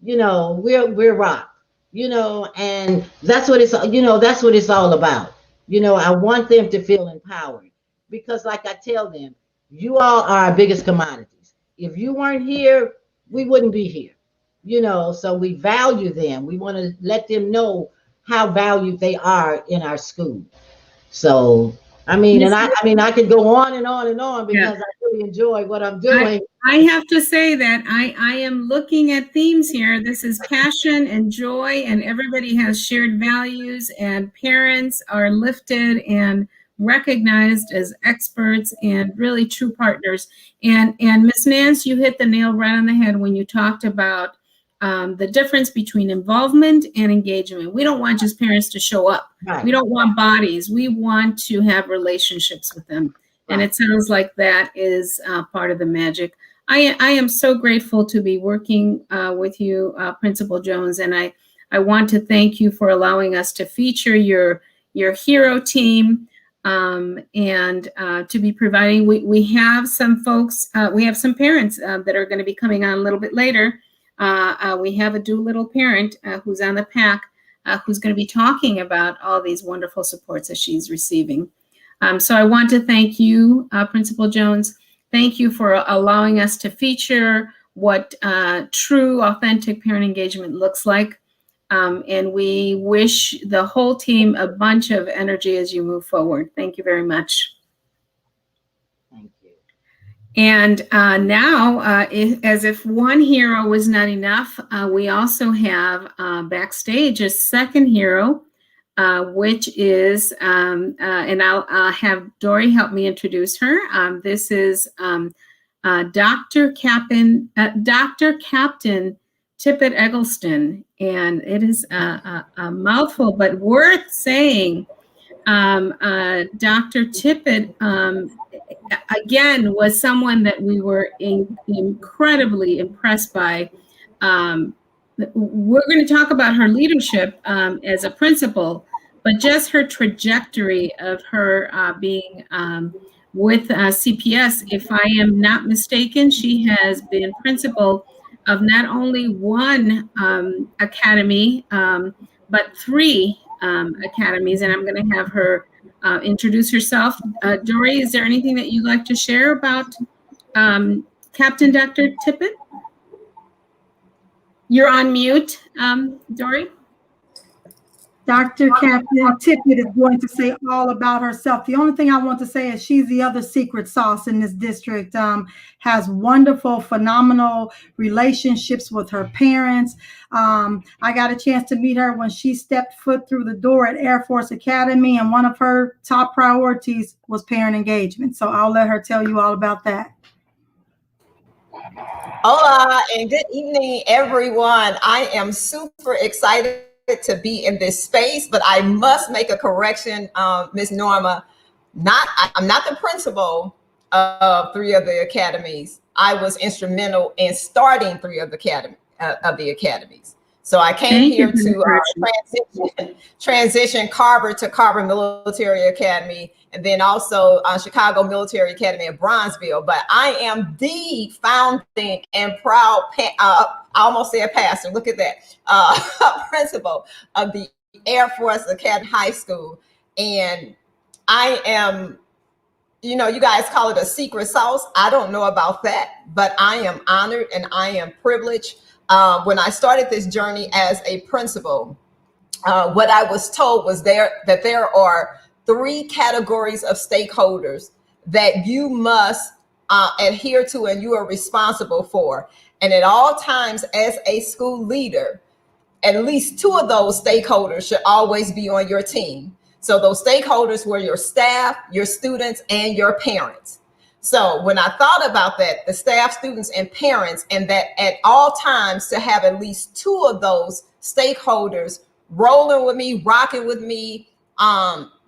we're rock, and that's what it's all about. I want them to feel empowered, because like I tell them, you all are our biggest commodities. If you weren't here, we wouldn't be here, so we value them. We want to let them know how valued they are in our school. So, I mean, and I could go on and on and on, because I really enjoy what I'm doing. I have to say that I am looking at themes here. This is passion and joy, and everybody has shared values, and parents are lifted and recognized as experts and really true partners. And Ms. Nance, you hit the nail right on the head when you talked about the difference between involvement and engagement. We don't want just parents to show up. Right. We don't want bodies. We want to have relationships with them. Right. And it sounds like that is part of the magic. I am so grateful to be working with you, Principal Jones, and I want to thank you for allowing us to feature your hero team, and to be providing. We have some folks, we have some parents that are going to be coming on a little bit later. We have a Doolittle parent who's on the PAC, who's going to be talking about all these wonderful supports that she's receiving. So I want to thank you, Principal Jones. Thank you for allowing us to feature what true, authentic parent engagement looks like. And we wish the whole team a bunch of energy as you move forward. Thank you very much. Thank you. And now, as if one hero was not enough, we also have backstage a second hero, which is, and I'll have Dory help me introduce her. This is Dr. Captain Tippett Eggleston, and it is a mouthful, but worth saying. Dr. Tippett, again, was someone that we were incredibly impressed by. We're going to talk about her leadership as a principal, but just her trajectory of her being with CPS. If I am not mistaken, she has been principal of not only one academy, but 3 academies, and I'm going to have her introduce herself. Dory, is there anything that you'd like to share about Captain Dr. Tippett? You're on mute, Dory. Dr. Captain Tippett is going to say all about herself. The only thing I want to say is she's the other secret sauce in this district. Has wonderful, phenomenal relationships with her parents. I got a chance to meet her when she stepped foot through the door at Air Force Academy, and one of her top priorities was parent engagement. So I'll let her tell you all about that. Hola, and good evening, everyone. I am super excited to be in this space, but I must make a correction, Ms. Norma. I'm not the principal of 3 of the academies. I was instrumental in starting 3 of the academies. So I came here to transition Carver to Carver Military Academy, and then also Chicago Military Academy of Bronzeville. But I am the founding and proud, I almost said pastor, look at that, principal of the Air Force Academy High School. And I am, you know, you guys call it a secret sauce. I don't know about that, but I am honored and I am privileged. When I started this journey as a principal, what I was told was that there are 3 categories of stakeholders that you must adhere to and you are responsible for. And at all times as a school leader, at least 2 of those stakeholders should always be on your team. So those stakeholders were your staff, your students, and your parents. So when I thought about that, the staff, students, and parents, and that at all times to have at least 2 of those stakeholders rolling with me, rocking with me,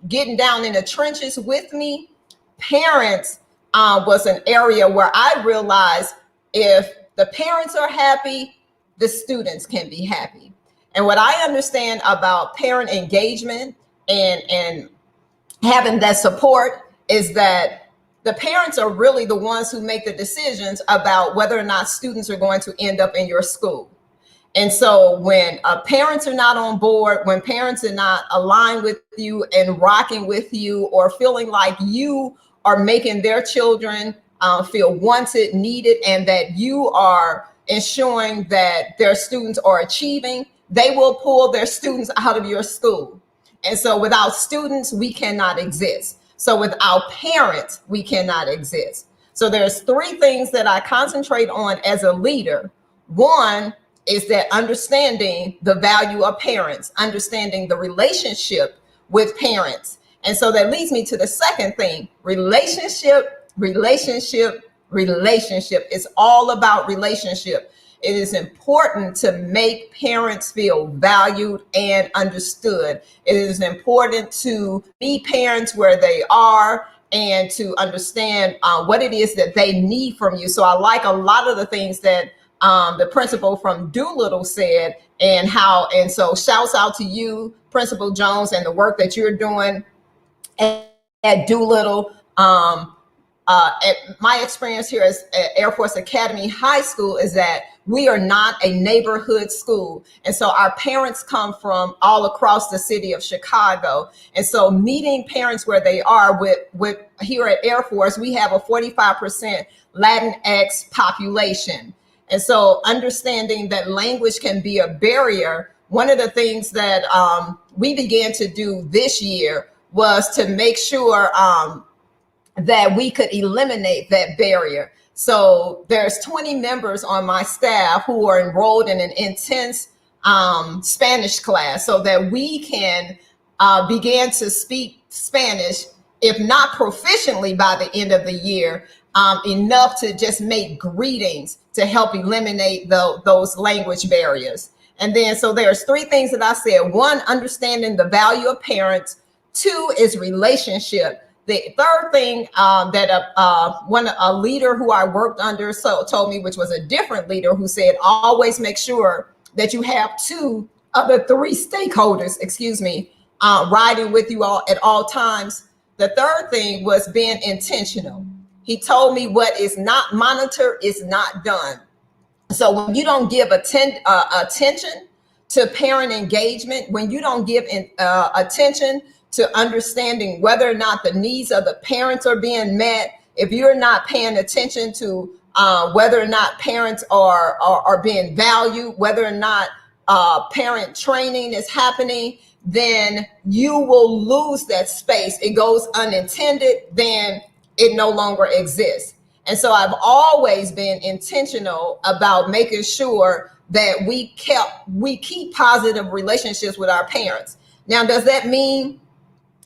getting down in the trenches with me, parents was an area where I realized if the parents are happy, the students can be happy. And what I understand about parent engagement and having that support is that the parents are really the ones who make the decisions about whether or not students are going to end up in your school. And so when parents are not on board, when parents are not aligned with you and rocking with you, or feeling like you are making their children feel wanted, needed, and that you are ensuring that their students are achieving, they will pull their students out of your school. And so without students, we cannot exist. So without parents, we cannot exist. So there's 3 things that I concentrate on as a leader. One is that understanding the value of parents, understanding the relationship with parents. And so that leads me to the second thing, relationship, relationship, relationship. It's all about relationship. It is important to make parents feel valued and understood. It is important to meet parents where they are and to understand what it is that they need from you. So I like a lot of the things that the principal from Doolittle said, and so shouts out to you, Principal Jones, and the work that you're doing at Doolittle. My experience here at Air Force Academy High School is that we are not a neighborhood school. And so our parents come from all across the city of Chicago. And so meeting parents where they are with here at Air Force, we have a 45% Latinx population. And so understanding that language can be a barrier, one of the things that we began to do this year was to make sure that we could eliminate that barrier. So there's 20 members on my staff who are enrolled in an intense Spanish class so that we can begin to speak Spanish, if not proficiently by the end of the year, enough to just make greetings to help eliminate those language barriers. And then, so there's 3 things that I said. 1, understanding the value of parents. 2 is relationship. The 3rd thing that a leader who I worked under told me, which was a different leader, who said, always make sure that you have 2 of the 3 stakeholders, riding with you all at all times. The 3rd thing was being intentional. He told me what is not monitored is not done. So when you don't give attention to parent engagement, when you don't give attention to understanding whether or not the needs of the parents are being met, if you're not paying attention to whether or not parents are being valued, whether or not parent training is happening, then you will lose that space. It goes unintended, then it no longer exists. And so I've always been intentional about making sure that we keep positive relationships with our parents. Now, does that mean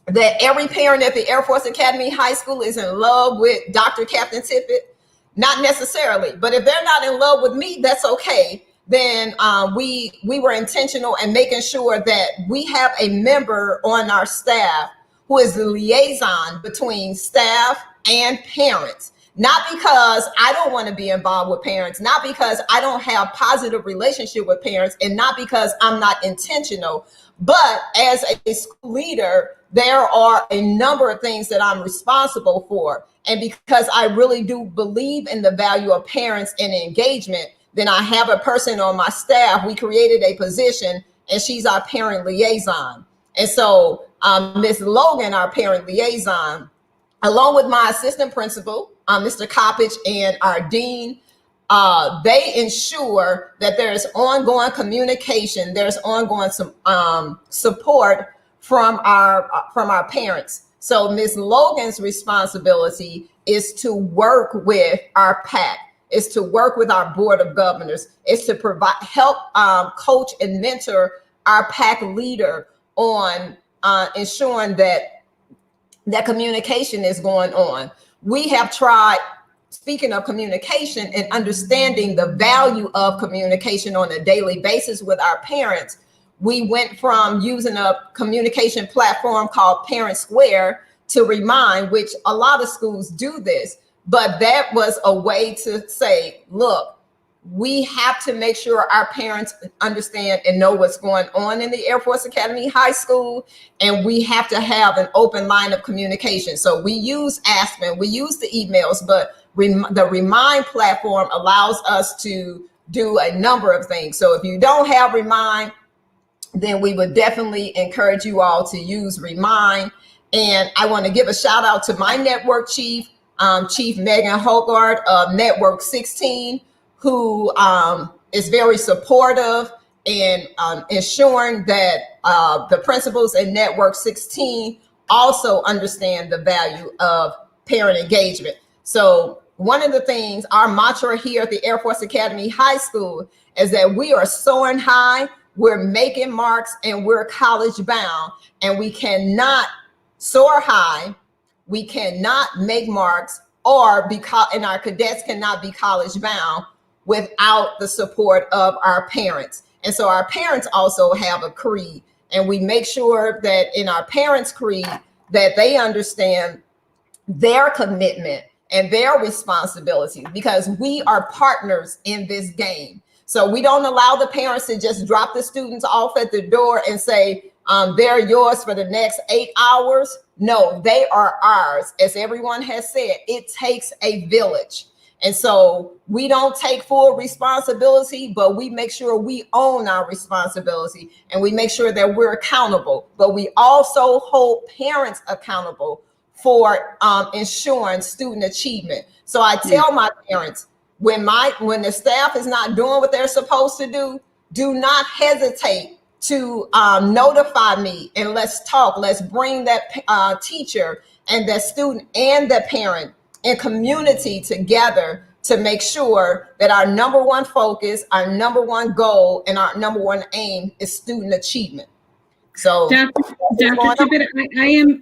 that every parent at the Air Force Academy High School is in love with Dr. Captain Tippett? Not necessarily, but if they're not in love with me, that's okay. Then we were intentional in making sure that we have a member on our staff who is the liaison between staff and parents. Not because I don't want to be involved with parents, not because I don't have positive relationship with parents, and not because I'm not intentional, but as a school leader, there are a number of things that I'm responsible for. And because I really do believe in the value of parents and engagement, then I have a person on my staff. We created a position, and she's our parent liaison. And so Ms. Logan, our parent liaison, along with my assistant principal, Mr. Coppage, and our dean, they ensure that there's ongoing communication, there's ongoing support from our parents. So Ms. Logan's responsibility is to work with our PAC, is to work with our board of governors, is to help coach and mentor our PAC leader on ensuring that communication is going on. We have tried, speaking of communication and understanding the value of communication on a daily basis with our parents, we went from using a communication platform called Parent Square to Remind, which a lot of schools do this, but that was a way to say, look, we have to make sure our parents understand and know what's going on in the Air Force Academy High School, and we have to have an open line of communication. So we use Aspen, we use the emails, but the Remind platform allows us to do a number of things. So if you don't have Remind, then we would definitely encourage you all to use Remind. And I want to give a shout out to my network chief, Chief Megan Hogard of Network 16, who is very supportive in ensuring that the principals in Network 16 also understand the value of parent engagement. So one of the things, our mantra here at the Air Force Academy High School is that we are soaring high, we're making marks, and we're college bound, and we cannot soar high, we cannot make marks, and our cadets cannot be college bound without the support of our parents. And so our parents also have a creed, and we make sure that in our parents' creed that they understand their commitment and their responsibility, because we are partners in this game. So we don't allow the parents to just drop the students off at the door and say, they're yours for the next 8 hours. No, they are ours. As everyone has said, it takes a village. And so we don't take full responsibility, but we make sure we own our responsibility, and we make sure that we're accountable. But we also hold parents accountable for ensuring student achievement. So I tell my parents, when the staff is not doing what they're supposed to do not hesitate to notify me, and let's talk. Let's bring that teacher and the student and the parent and community together to make sure that our number one focus, our number one goal, and our number one aim is student achievement. So, Dr. Tippett,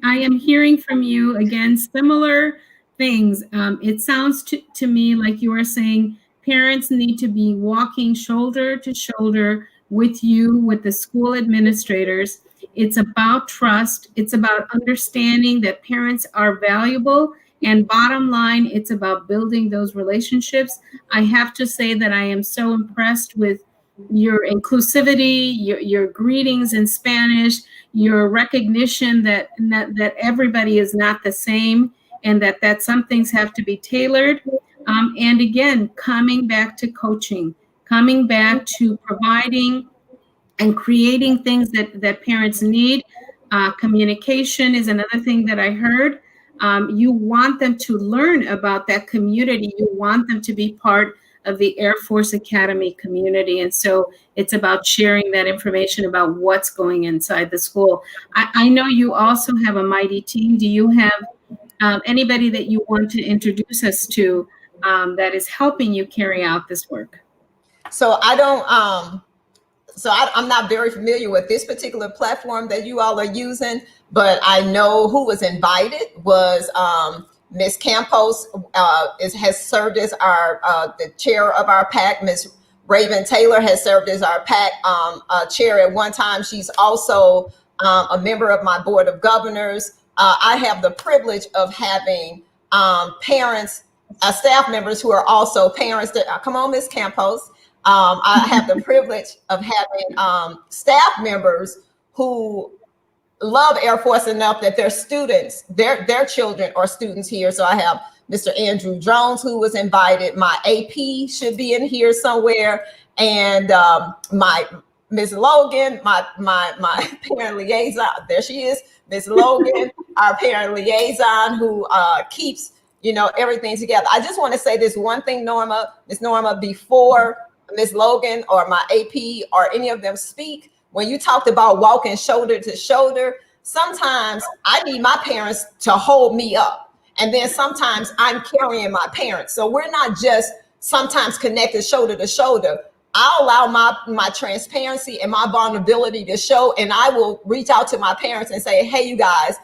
I am hearing from you again similar things. It sounds to me like you are saying parents need to be walking shoulder to shoulder with you, with the school administrators. It's about trust. It's about understanding that parents are valuable. And bottom line, it's about building those relationships. I have to say that I am so impressed with your inclusivity, your greetings in Spanish, your recognition that everybody is not the same, and that some things have to be tailored. And again, coming back to coaching, coming back to providing and creating things that parents need. Communication is another thing that I heard. You want them to learn about that community. You want them to be part of the Air Force Academy community. And so it's about sharing that information about what's going inside the school. I know you also have a mighty team. Do you have anybody that you want to introduce us to that is helping you carry out this work? So I'm not very familiar with this particular platform that you all are using, but I know who was invited was Ms. Campos has served as the chair of our PAC. Ms. Raven Taylor has served as our PAC chair at one time. She's also a member of my board of governors. I have the privilege of having parents, staff members who are also parents. Come on, Ms. Campos. I have the privilege of having staff members who love Air Force enough that their students, their children are students here. So I have Mr. Andrew Jones, who was invited. My AP should be in here somewhere. And my Ms. Logan, my parent liaison, there she is, Ms. Logan, our parent liaison who keeps, everything together. I just want to say this one thing, Ms. Norma, before Ms. Logan or my AP or any of them speak, when you talked about walking shoulder to shoulder, sometimes I need my parents to hold me up. And then sometimes I'm carrying my parents. So we're not just sometimes connected shoulder to shoulder. I'll allow my transparency and my vulnerability to show, and I will reach out to my parents and say, hey, you guys,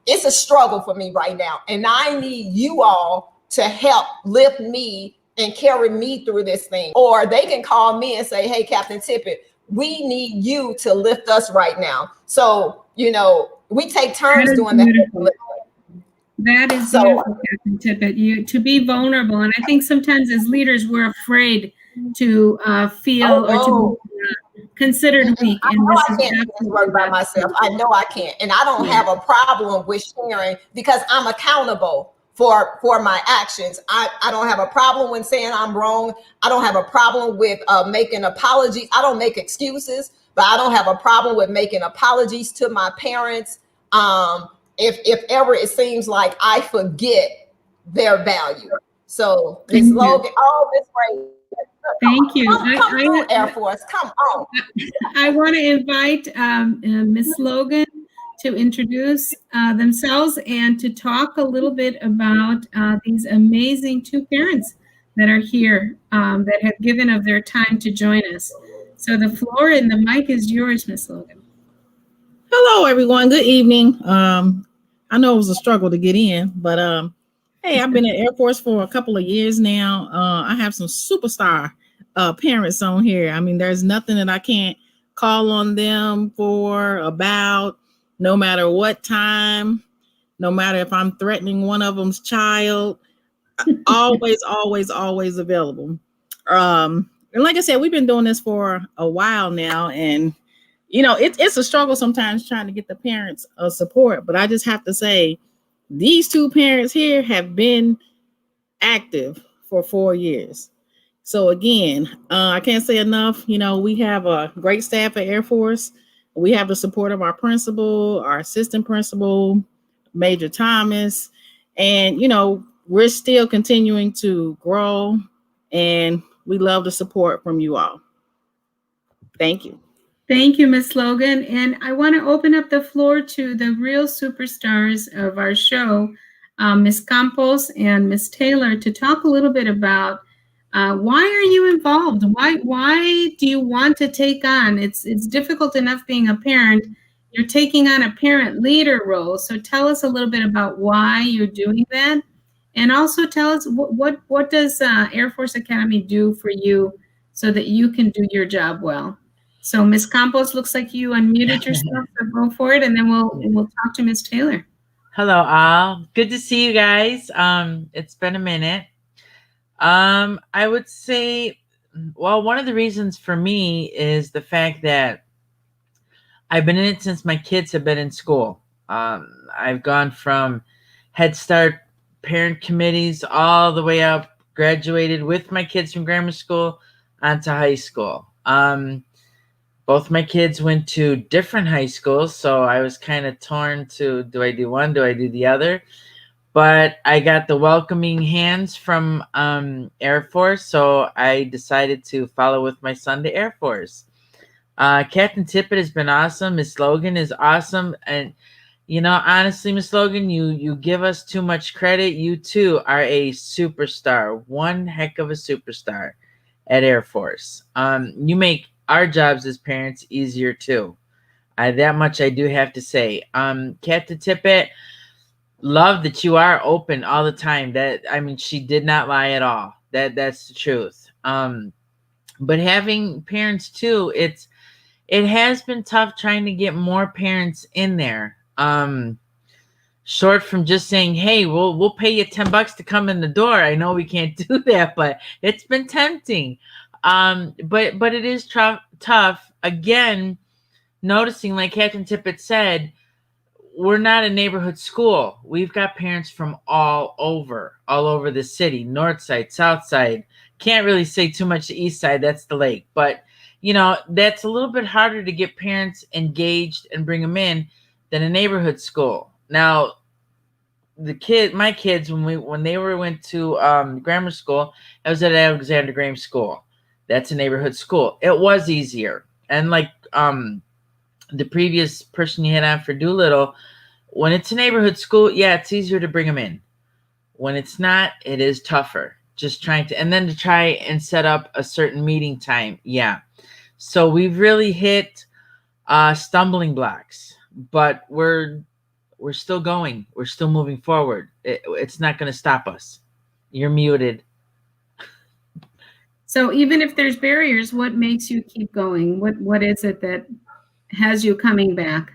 it's a struggle for me right now. And I need you all to help lift me and carry me through this thing. Or they can call me and say, hey, Captain Tippett, we need you to lift us right now. So, we take turns doing that. That is beautiful, Captain Tippett. To be vulnerable. And I think sometimes as leaders, we're afraid to feel or to be considered weak. I know I can't do this work by myself. I know I can't. And I don't have a problem with sharing because I'm accountable for my actions. I don't have a problem with saying I'm wrong. I don't have a problem with making apologies. I don't make excuses, but I don't have a problem with making apologies to my parents. If ever it seems like I forget their value. So Ms. Logan, Ms. Ray. Thank you. Come on, Air Force, come on. I want to invite Ms. Logan to introduce themselves and to talk a little bit about these amazing two parents that are here that have given of their time to join us. So the floor and the mic is yours, Ms. Logan. Hello, everyone. Good evening. I know it was a struggle to get in, but hey, I've been in Air Force for a couple of years now. I have some superstar parents on here. I mean, there's nothing that I can't call on them for, about, no matter what time, no matter if I'm threatening one of them's child, always available. And like I said, we've been doing this for a while now, and it's a struggle sometimes trying to get the parents support, but I just have to say, these two parents here have been active for 4 years. So again, I can't say enough. We have a great staff at Air Force. We have the support of our principal, our assistant principal, Major Thomas, and we're still continuing to grow, and we love the support from you all. Thank you. Thank you, Ms. Logan. And I want to open up the floor to the real superstars of our show, Ms. Campos and Ms. Taylor, to talk a little bit about why are you involved? Why do you want to take on? It's difficult enough being a parent. You're taking on a parent leader role. So tell us a little bit about why you're doing that, and also tell us what does Air Force Academy do for you so that you can do your job well. So Ms. Campos, looks like you unmuted yourself, so go for it, and then we'll talk to Ms. Taylor. Hello, all. Good to see you guys. It's been a minute. I would say, well, one of the reasons for me is the fact that I've been in it since my kids have been in school. I've gone from Head Start parent committees all the way up, graduated with my kids from grammar school onto high school. Both my kids went to different high schools, so I was kind of torn to, do I do one, do I do the other? But I got the welcoming hands from Air Force, so I decided to follow with my son to Air Force. Captain Tippett has been awesome. Miss Logan is awesome. And, you know, honestly, Miss Logan, you give us too much credit. You, too, are a superstar, one heck of a superstar at Air Force. You make our jobs as parents easier too. That much I do have to say. Captain Tippett, love that you are open all the time. That, I mean, she did not lie at all. That's the truth. But having parents too, it has been tough trying to get more parents in there. Short from just saying, hey, we'll pay you $10 to come in the door. I know we can't do that, but it's been tempting. But it is tough. Again, noticing, like Captain Tippett said, we're not a neighborhood school. We've got parents from all over the city, north side, south side. Can't really say too much the east side, that's the lake. But, you know, that's a little bit harder to get parents engaged and bring them in than a neighborhood school. Now, my kids, when they went to grammar school, I was at Alexander Graham School. That's a neighborhood school. It was easier. And like the previous person you had on for Doolittle, when it's a neighborhood school, yeah, it's easier to bring them in. When it's not, it is tougher. Just trying to, and then to try and set up a certain meeting time. Yeah. So we've really hit stumbling blocks, but we're still going. We're still moving forward. It's not going to stop us. You're muted. So even if there's barriers, what makes you keep going? What is it that has you coming back?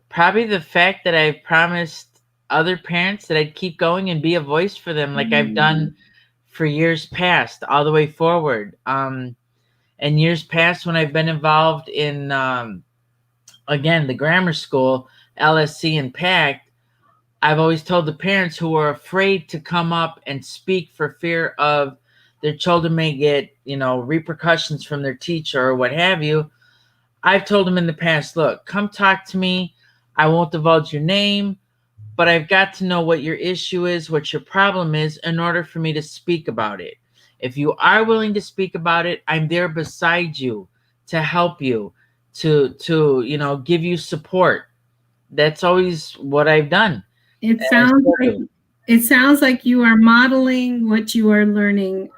Probably the fact that I've promised other parents that I'd keep going and be a voice for them, like I've done for years past, all the way forward. And years past when I've been involved in, again, the grammar school, LSC and PACT, I've always told the parents who are afraid to come up and speak for fear of their children may get, you know, repercussions from their teacher or what have you. I've told them in the past, look, come talk to me. I won't divulge your name, but I've got to know what your issue is, what your problem is, in order for me to speak about it. If you are willing to speak about it, I'm there beside you to help you, to you know, give you support. That's always what I've done. It sounds like you are modeling what you are learning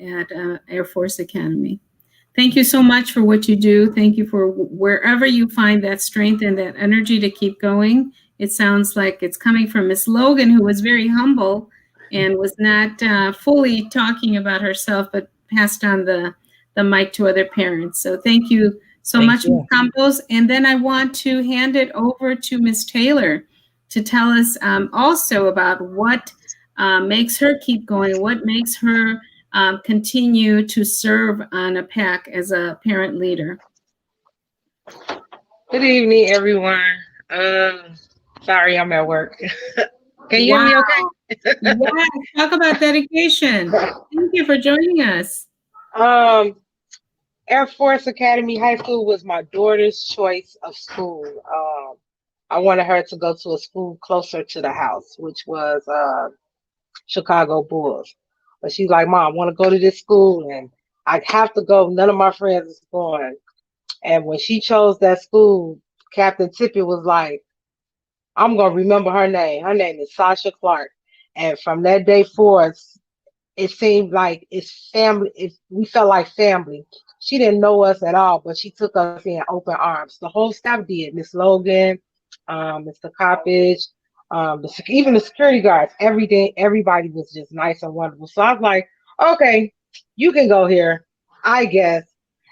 at Air Force Academy. Thank you so much for what you do. Thank you for wherever you find that strength and that energy to keep going. It sounds like it's coming from Miss Logan, who was very humble and was not fully talking about herself, but passed on the mic to other parents. So thank you so much, Ms. Campos. And then I want to hand it over to Ms. Taylor to tell us also about what makes her keep going, what makes her continue to serve on a PAC as a parent leader. Good evening, everyone. Sorry, I'm at work. Can you hear me okay? Yeah, talk about dedication. Thank you for joining us. Air Force Academy High School was my daughter's choice of school. I wanted her to go to a school closer to the house, which was Chicago Bulls. But she's like, Mom, I want to go to this school. And I have to go. None of my friends is going. And when she chose that school, Captain Tippett was like, I'm gonna remember her name. Her name is Sasha Clark. And from that day forth, it seemed like it's family. We felt like family. She didn't know us at all, but she took us in open arms. The whole staff did. Miss Logan, Mr. Coppage, even the security guards. Every day, everybody was just nice and wonderful. So I was like, okay, you can go here, I guess.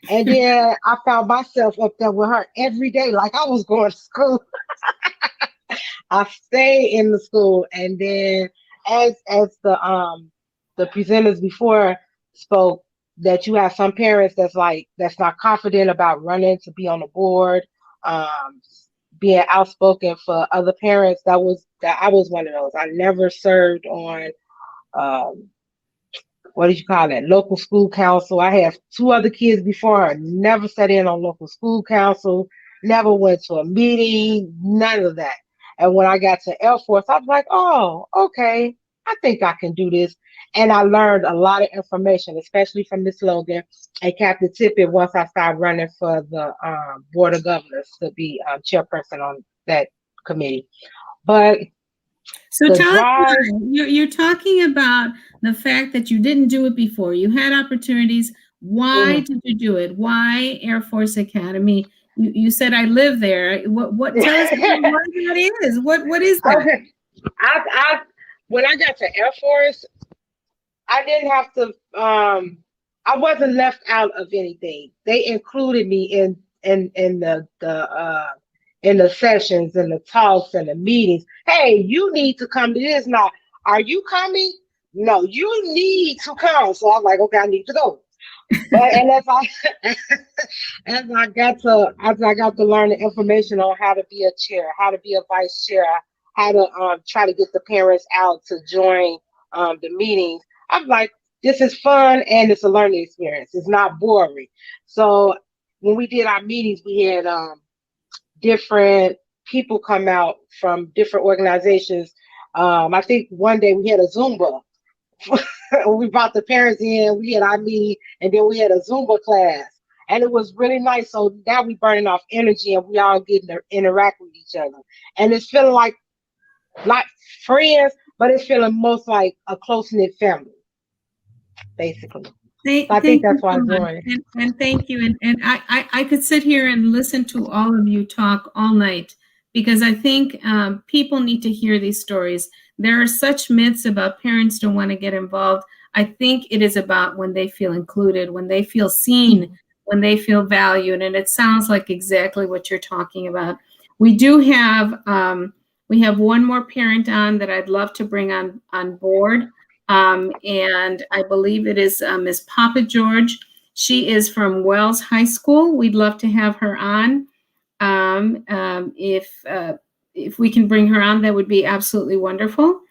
And then I found myself up there with her every day, like I was going to school. I stayed in the school, and then as the presenters before spoke, that you have some parents that's not confident about running to be on the board, being outspoken for other parents. I was one of those. I never served on what did you call that? Local school council. I have 2 other kids before her. Never sat in on local school council. Never went to a meeting. None of that. And when I got to Air Force, I was like, oh, okay, I think I can do this. And I learned a lot of information, especially from Miss Logan and Captain Tippett once I started running for the Board of Governors to be chairperson on that committee. But So the tell us drive, why. You're talking about the fact that you didn't do it before. You had opportunities. Why did you do it? Why Air Force Academy? You said I live there. What tell us what that is? What is that? okay. I when I got to Air Force, I didn't have to I wasn't left out of anything. They included me in the sessions and the talks and the meetings. Hey, you need to come to this. Now, are you coming? No, you need to come. So I'm like, okay, I need to go. But and as I got to learn the information on how to be a chair, how to be a vice chair, how to try to get the parents out to join the meetings, I'm like, this is fun and it's a learning experience. It's not boring. So when we did our meetings, we had different people come out from different organizations. I think one day we had a Zumba. We brought the parents in, we had our meeting, and then we had a Zumba class. And it was really nice. So now we burning off energy and we all getting to interact with each other. And it's feeling like friends, but it's feeling most like a close-knit family, basically. I think that's why I'm doing it. And thank you. And I could sit here and listen to all of you talk all night because I think people need to hear these stories. There are such myths about parents don't want to get involved. I think it is about when they feel included, when they feel seen, when they feel valued. And it sounds like exactly what you're talking about. We do have, we have one more parent on that I'd love to bring on board. And I believe it is Ms. Papa George. She is from Wells High School. We'd love to have her on. If we can bring her on, that would be absolutely wonderful.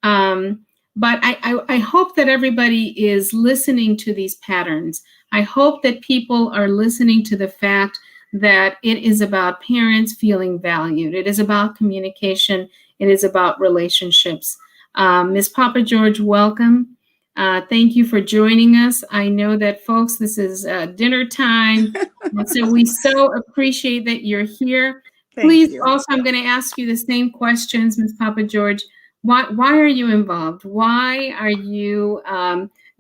But I hope that everybody is listening to these patterns. I hope that people are listening to the fact that it is about parents feeling valued. It is about communication. It is about relationships. Ms. Papa George, welcome. Thank you for joining us. I know that, folks, this is dinner time. And so we so appreciate that you're here. Please, also, I'm going to ask you the same questions, Ms. Papa George. Why are you involved? Why are you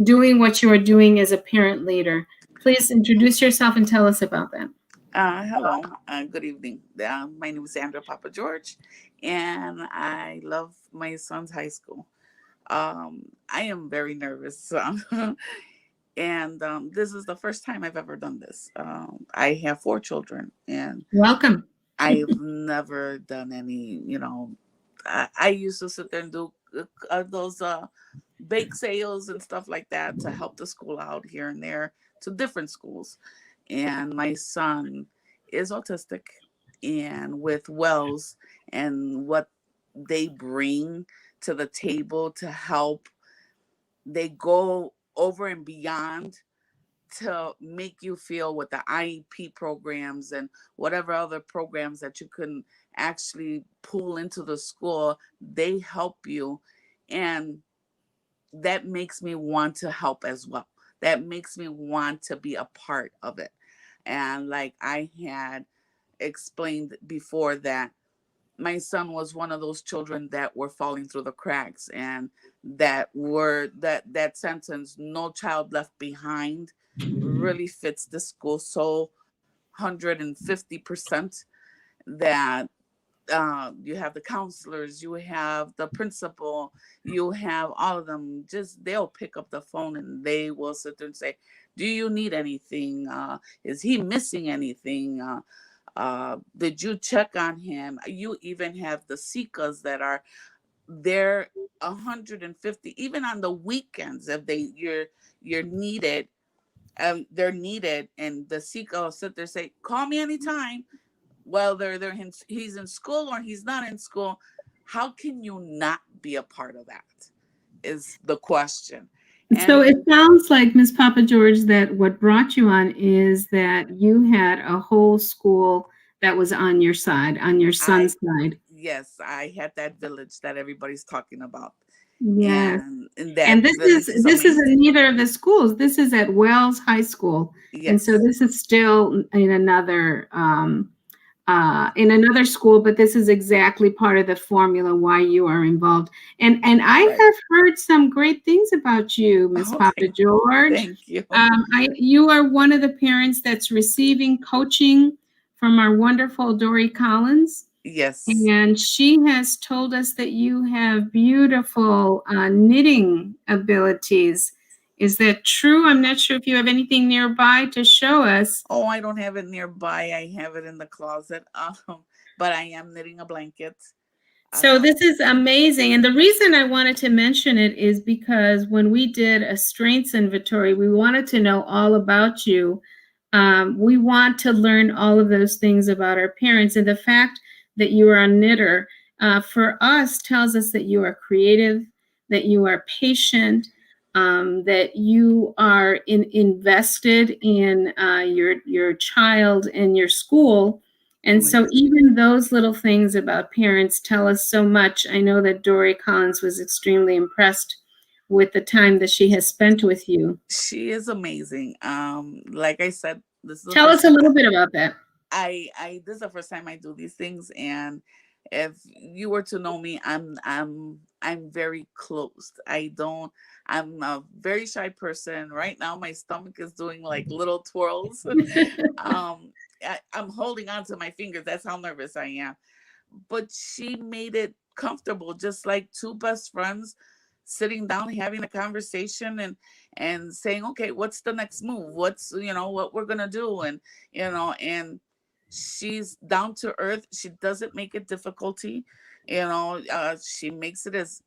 doing what you are doing as a parent leader? Please introduce yourself and tell us about that. Hello, good evening. My name is Sandra Papa George, and I love my son's high school. I am very nervous, and this is the first time I've ever done this. I have 4 children, and welcome. I've never done any, I used to sit there and do those bake sales and stuff like that to help the school out here and there to different schools. And my son is autistic, and with Wells and what they bring to the table to help, they go over and beyond to make you feel with the IEP programs and whatever other programs that you can actually pull into the school. They help you, and that makes me want to help as well. that makes me want to be a part of it. And like I had explained before, that my son was one of those children that were falling through the cracks, and that sentence, "no child left behind," really fits the school so 150%, that you have the counselors, you have the principal, you have all of them, just they'll pick up the phone and they will sit there and say, "Do you need anything? Is he missing anything? Did you check on him?" You even have the SICAs that are there 150, even on the weekends, if you're needed, they're needed, and the SICA will sit there and say, "Call me anytime." Well, he's in school or he's not in school. How can you not be a part of that is the question. So it sounds like, Ms. Papa George, that what brought you on is that you had a whole school that was on your side, on your son's side. Yes, I had that village that everybody's talking about. Yes. And this is in neither of the schools. This is at Wells High School. Yes. And so this is still in another school, but this is exactly part of the formula why you are involved. And I have heard some great things about you, Ms. Papa George. Thank you. You are one of the parents that's receiving coaching from our wonderful Dory Collins. Yes. And she has told us that you have beautiful knitting abilities. Is that true? I'm not sure if you have anything nearby to show us. Oh, I don't have it nearby. I have it in the closet. But I am knitting a blanket. So this is amazing. And the reason I wanted to mention it is because when we did a strengths inventory, we wanted to know all about you. We want to learn all of those things about our parents. And the fact that you are a knitter, for us, tells us that you are creative, that you are patient, that you are invested in your child and your school. And so even those little things about parents tell us so much. I know that Dory Collins was extremely impressed with the time that she has spent with you. She is amazing. Like I said, Tell us a little bit about that. This is the first time I do these things, and if you were to know me, I'm very closed. I'm a very shy person. Right now, my stomach is doing like little twirls. I'm holding on to my fingers. That's how nervous I am. But she made it comfortable, just like two best friends sitting down, having a conversation and saying, okay, what's the next move? What's, what we're going to do? And she's down to earth. She doesn't make it difficulty. She makes it as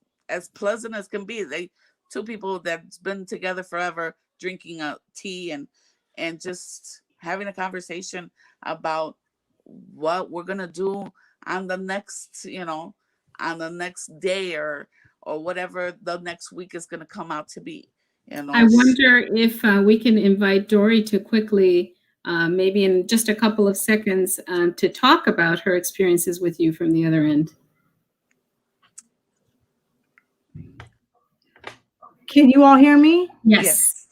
pleasant as can be. Two people that's been together forever, drinking a tea and just having a conversation about what we're gonna do on the next, on the next day or whatever the next week is gonna come out to be. I wonder if we can invite Dory to quickly, maybe in just a couple of seconds, to talk about her experiences with you from the other end. Can you all hear me? Yes.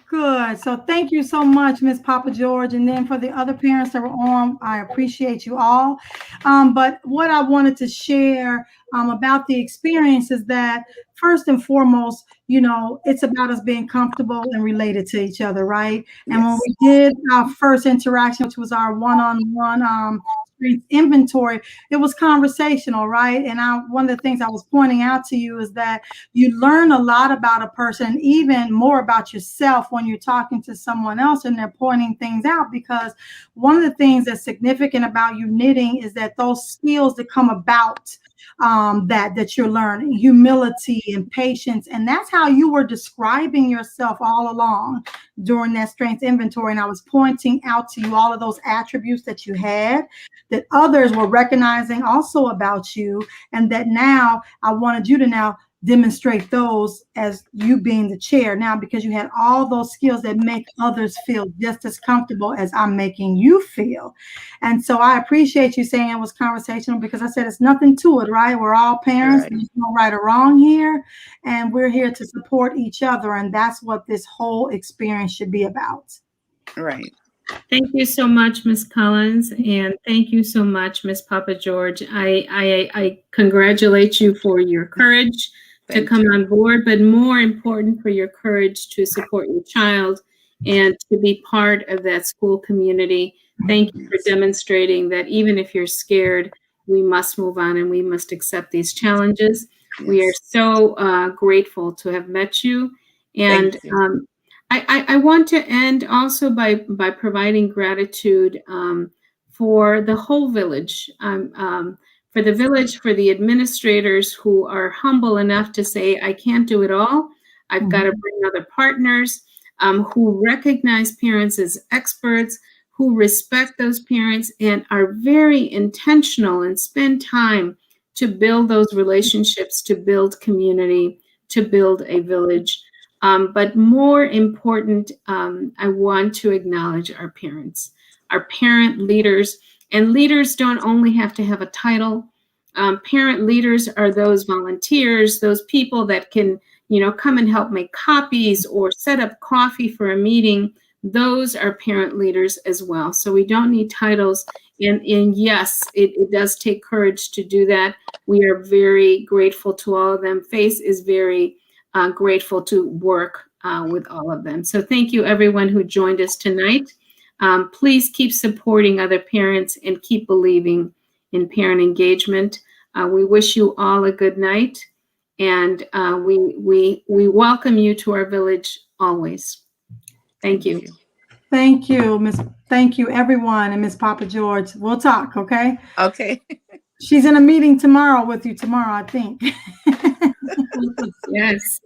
Good. So thank you so much, Ms. Papa George. And then for the other parents that were on, I appreciate you all. But what I wanted to share about the experience is that first and foremost, it's about us being comfortable and related to each other, right? And when we did our first interaction, which was our one-on-one strengths inventory, it was conversational, right? And one of the things I was pointing out to you is that you learn a lot about a person, even more about yourself when you're talking to someone else and they're pointing things out, because one of the things that's significant about you knitting is that those skills that come about that you're learning, humility and patience. And that's how you were describing yourself all along during that strengths inventory. And I was pointing out to you all of those attributes that you had, that others were recognizing also about you, and that now I wanted you to now demonstrate those as you being the chair now, because you had all those skills that make others feel just as comfortable as I'm making you feel. And so I appreciate you saying it was conversational, because I said it's nothing to it, right? We're all parents. Right. There's no right or wrong here, and we're here to support each other, and that's what this whole experience should be about. Right. Thank you so much, Ms. Collins, and thank you so much, Ms. Papa George. I congratulate you for your courage to Thank come you. on board, but more important, for your courage to support your child and to be part of that school community. Thank you for demonstrating that even if you're scared, we must move on and we must accept these challenges. We are so grateful to have met you. And Thank you. I want to end also by providing gratitude for the whole village, for the village, for the administrators who are humble enough to say, I can't do it all. I've got to bring other partners who recognize parents as experts, who respect those parents and are very intentional and spend time to build those relationships, to build community, to build a village. But more important, I want to acknowledge our parents, our parent leaders. And leaders don't only have to have a title. Parent leaders are those volunteers, those people that can, come and help make copies or set up coffee for a meeting. Those are parent leaders as well. So we don't need titles. And yes, it does take courage to do that. We are very grateful to all of them. FACE is very grateful to work with all of them. So thank you, everyone who joined us tonight. Please keep supporting other parents and keep believing in parent engagement. We wish you all a good night, and we welcome you to our village always. Thank you. Thank you, Miss. Thank you, everyone, and Miss Papa George. We'll talk, okay? Okay. She's in a meeting tomorrow with you tomorrow, I think. Yes.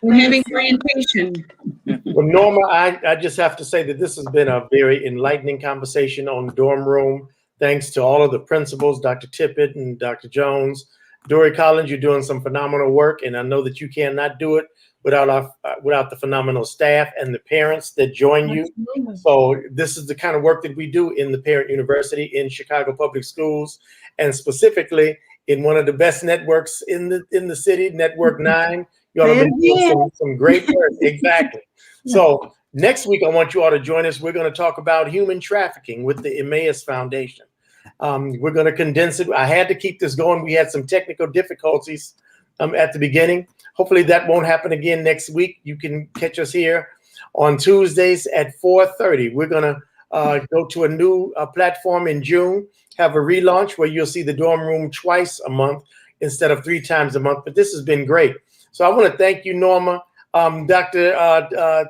We're having orientation. Well, Norma, I just have to say that this has been a very enlightening conversation on dorm room. Thanks to all of the principals, Dr. Tippett and Dr. Jones. Dory Collins, you're doing some phenomenal work, and I know that you cannot do it without the phenomenal staff and the parents that join you. Absolutely. So this is the kind of work that we do in the Parent University in Chicago Public Schools, and specifically in one of the best networks in the city, Network 9. You all have been doing some great work. Exactly. So next week, I want you all to join us. We're going to talk about human trafficking with the Emmaus Foundation. We're going to condense it. I had to keep this going. We had some technical difficulties at the beginning. Hopefully that won't happen again next week. You can catch us here on Tuesdays at 4:30. We're going to go to a new platform in June, have a relaunch where you'll see the dorm room twice a month instead of 3 times a month. But this has been great. So I want to thank you, Norma. Dr.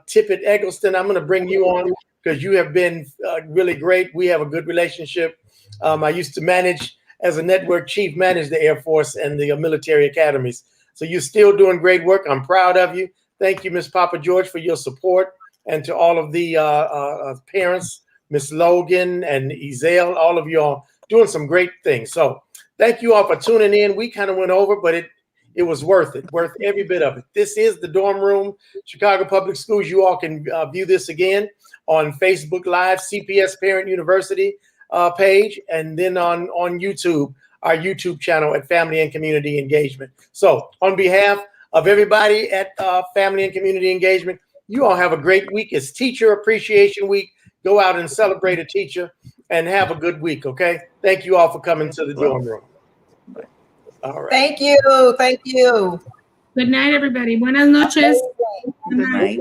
Tippett Eggleston, I'm going to bring you on because you have been really great. We have a good relationship. I used to manage as a network chief, manage the Air Force and the military academies. So you're still doing great work. I'm proud of you. Thank you, Ms. Papa George, for your support, and to all of the parents, Ms. Logan and Ezel, all of y'all doing some great things. So thank you all for tuning in. We kind of went over, but it was worth it, worth every bit of it. This is the Dorm Room, Chicago Public Schools. You all can view this again on Facebook Live, CPS Parent University page, and then on YouTube, our YouTube channel at Family and Community Engagement. So on behalf of everybody at Family and Community Engagement, you all have a great week. It's Teacher Appreciation Week. Go out and celebrate a teacher and have a good week, okay? Thank you all for coming to the dorm room. All right. Thank you. Thank you. Good night, everybody. Buenas noches. Good night.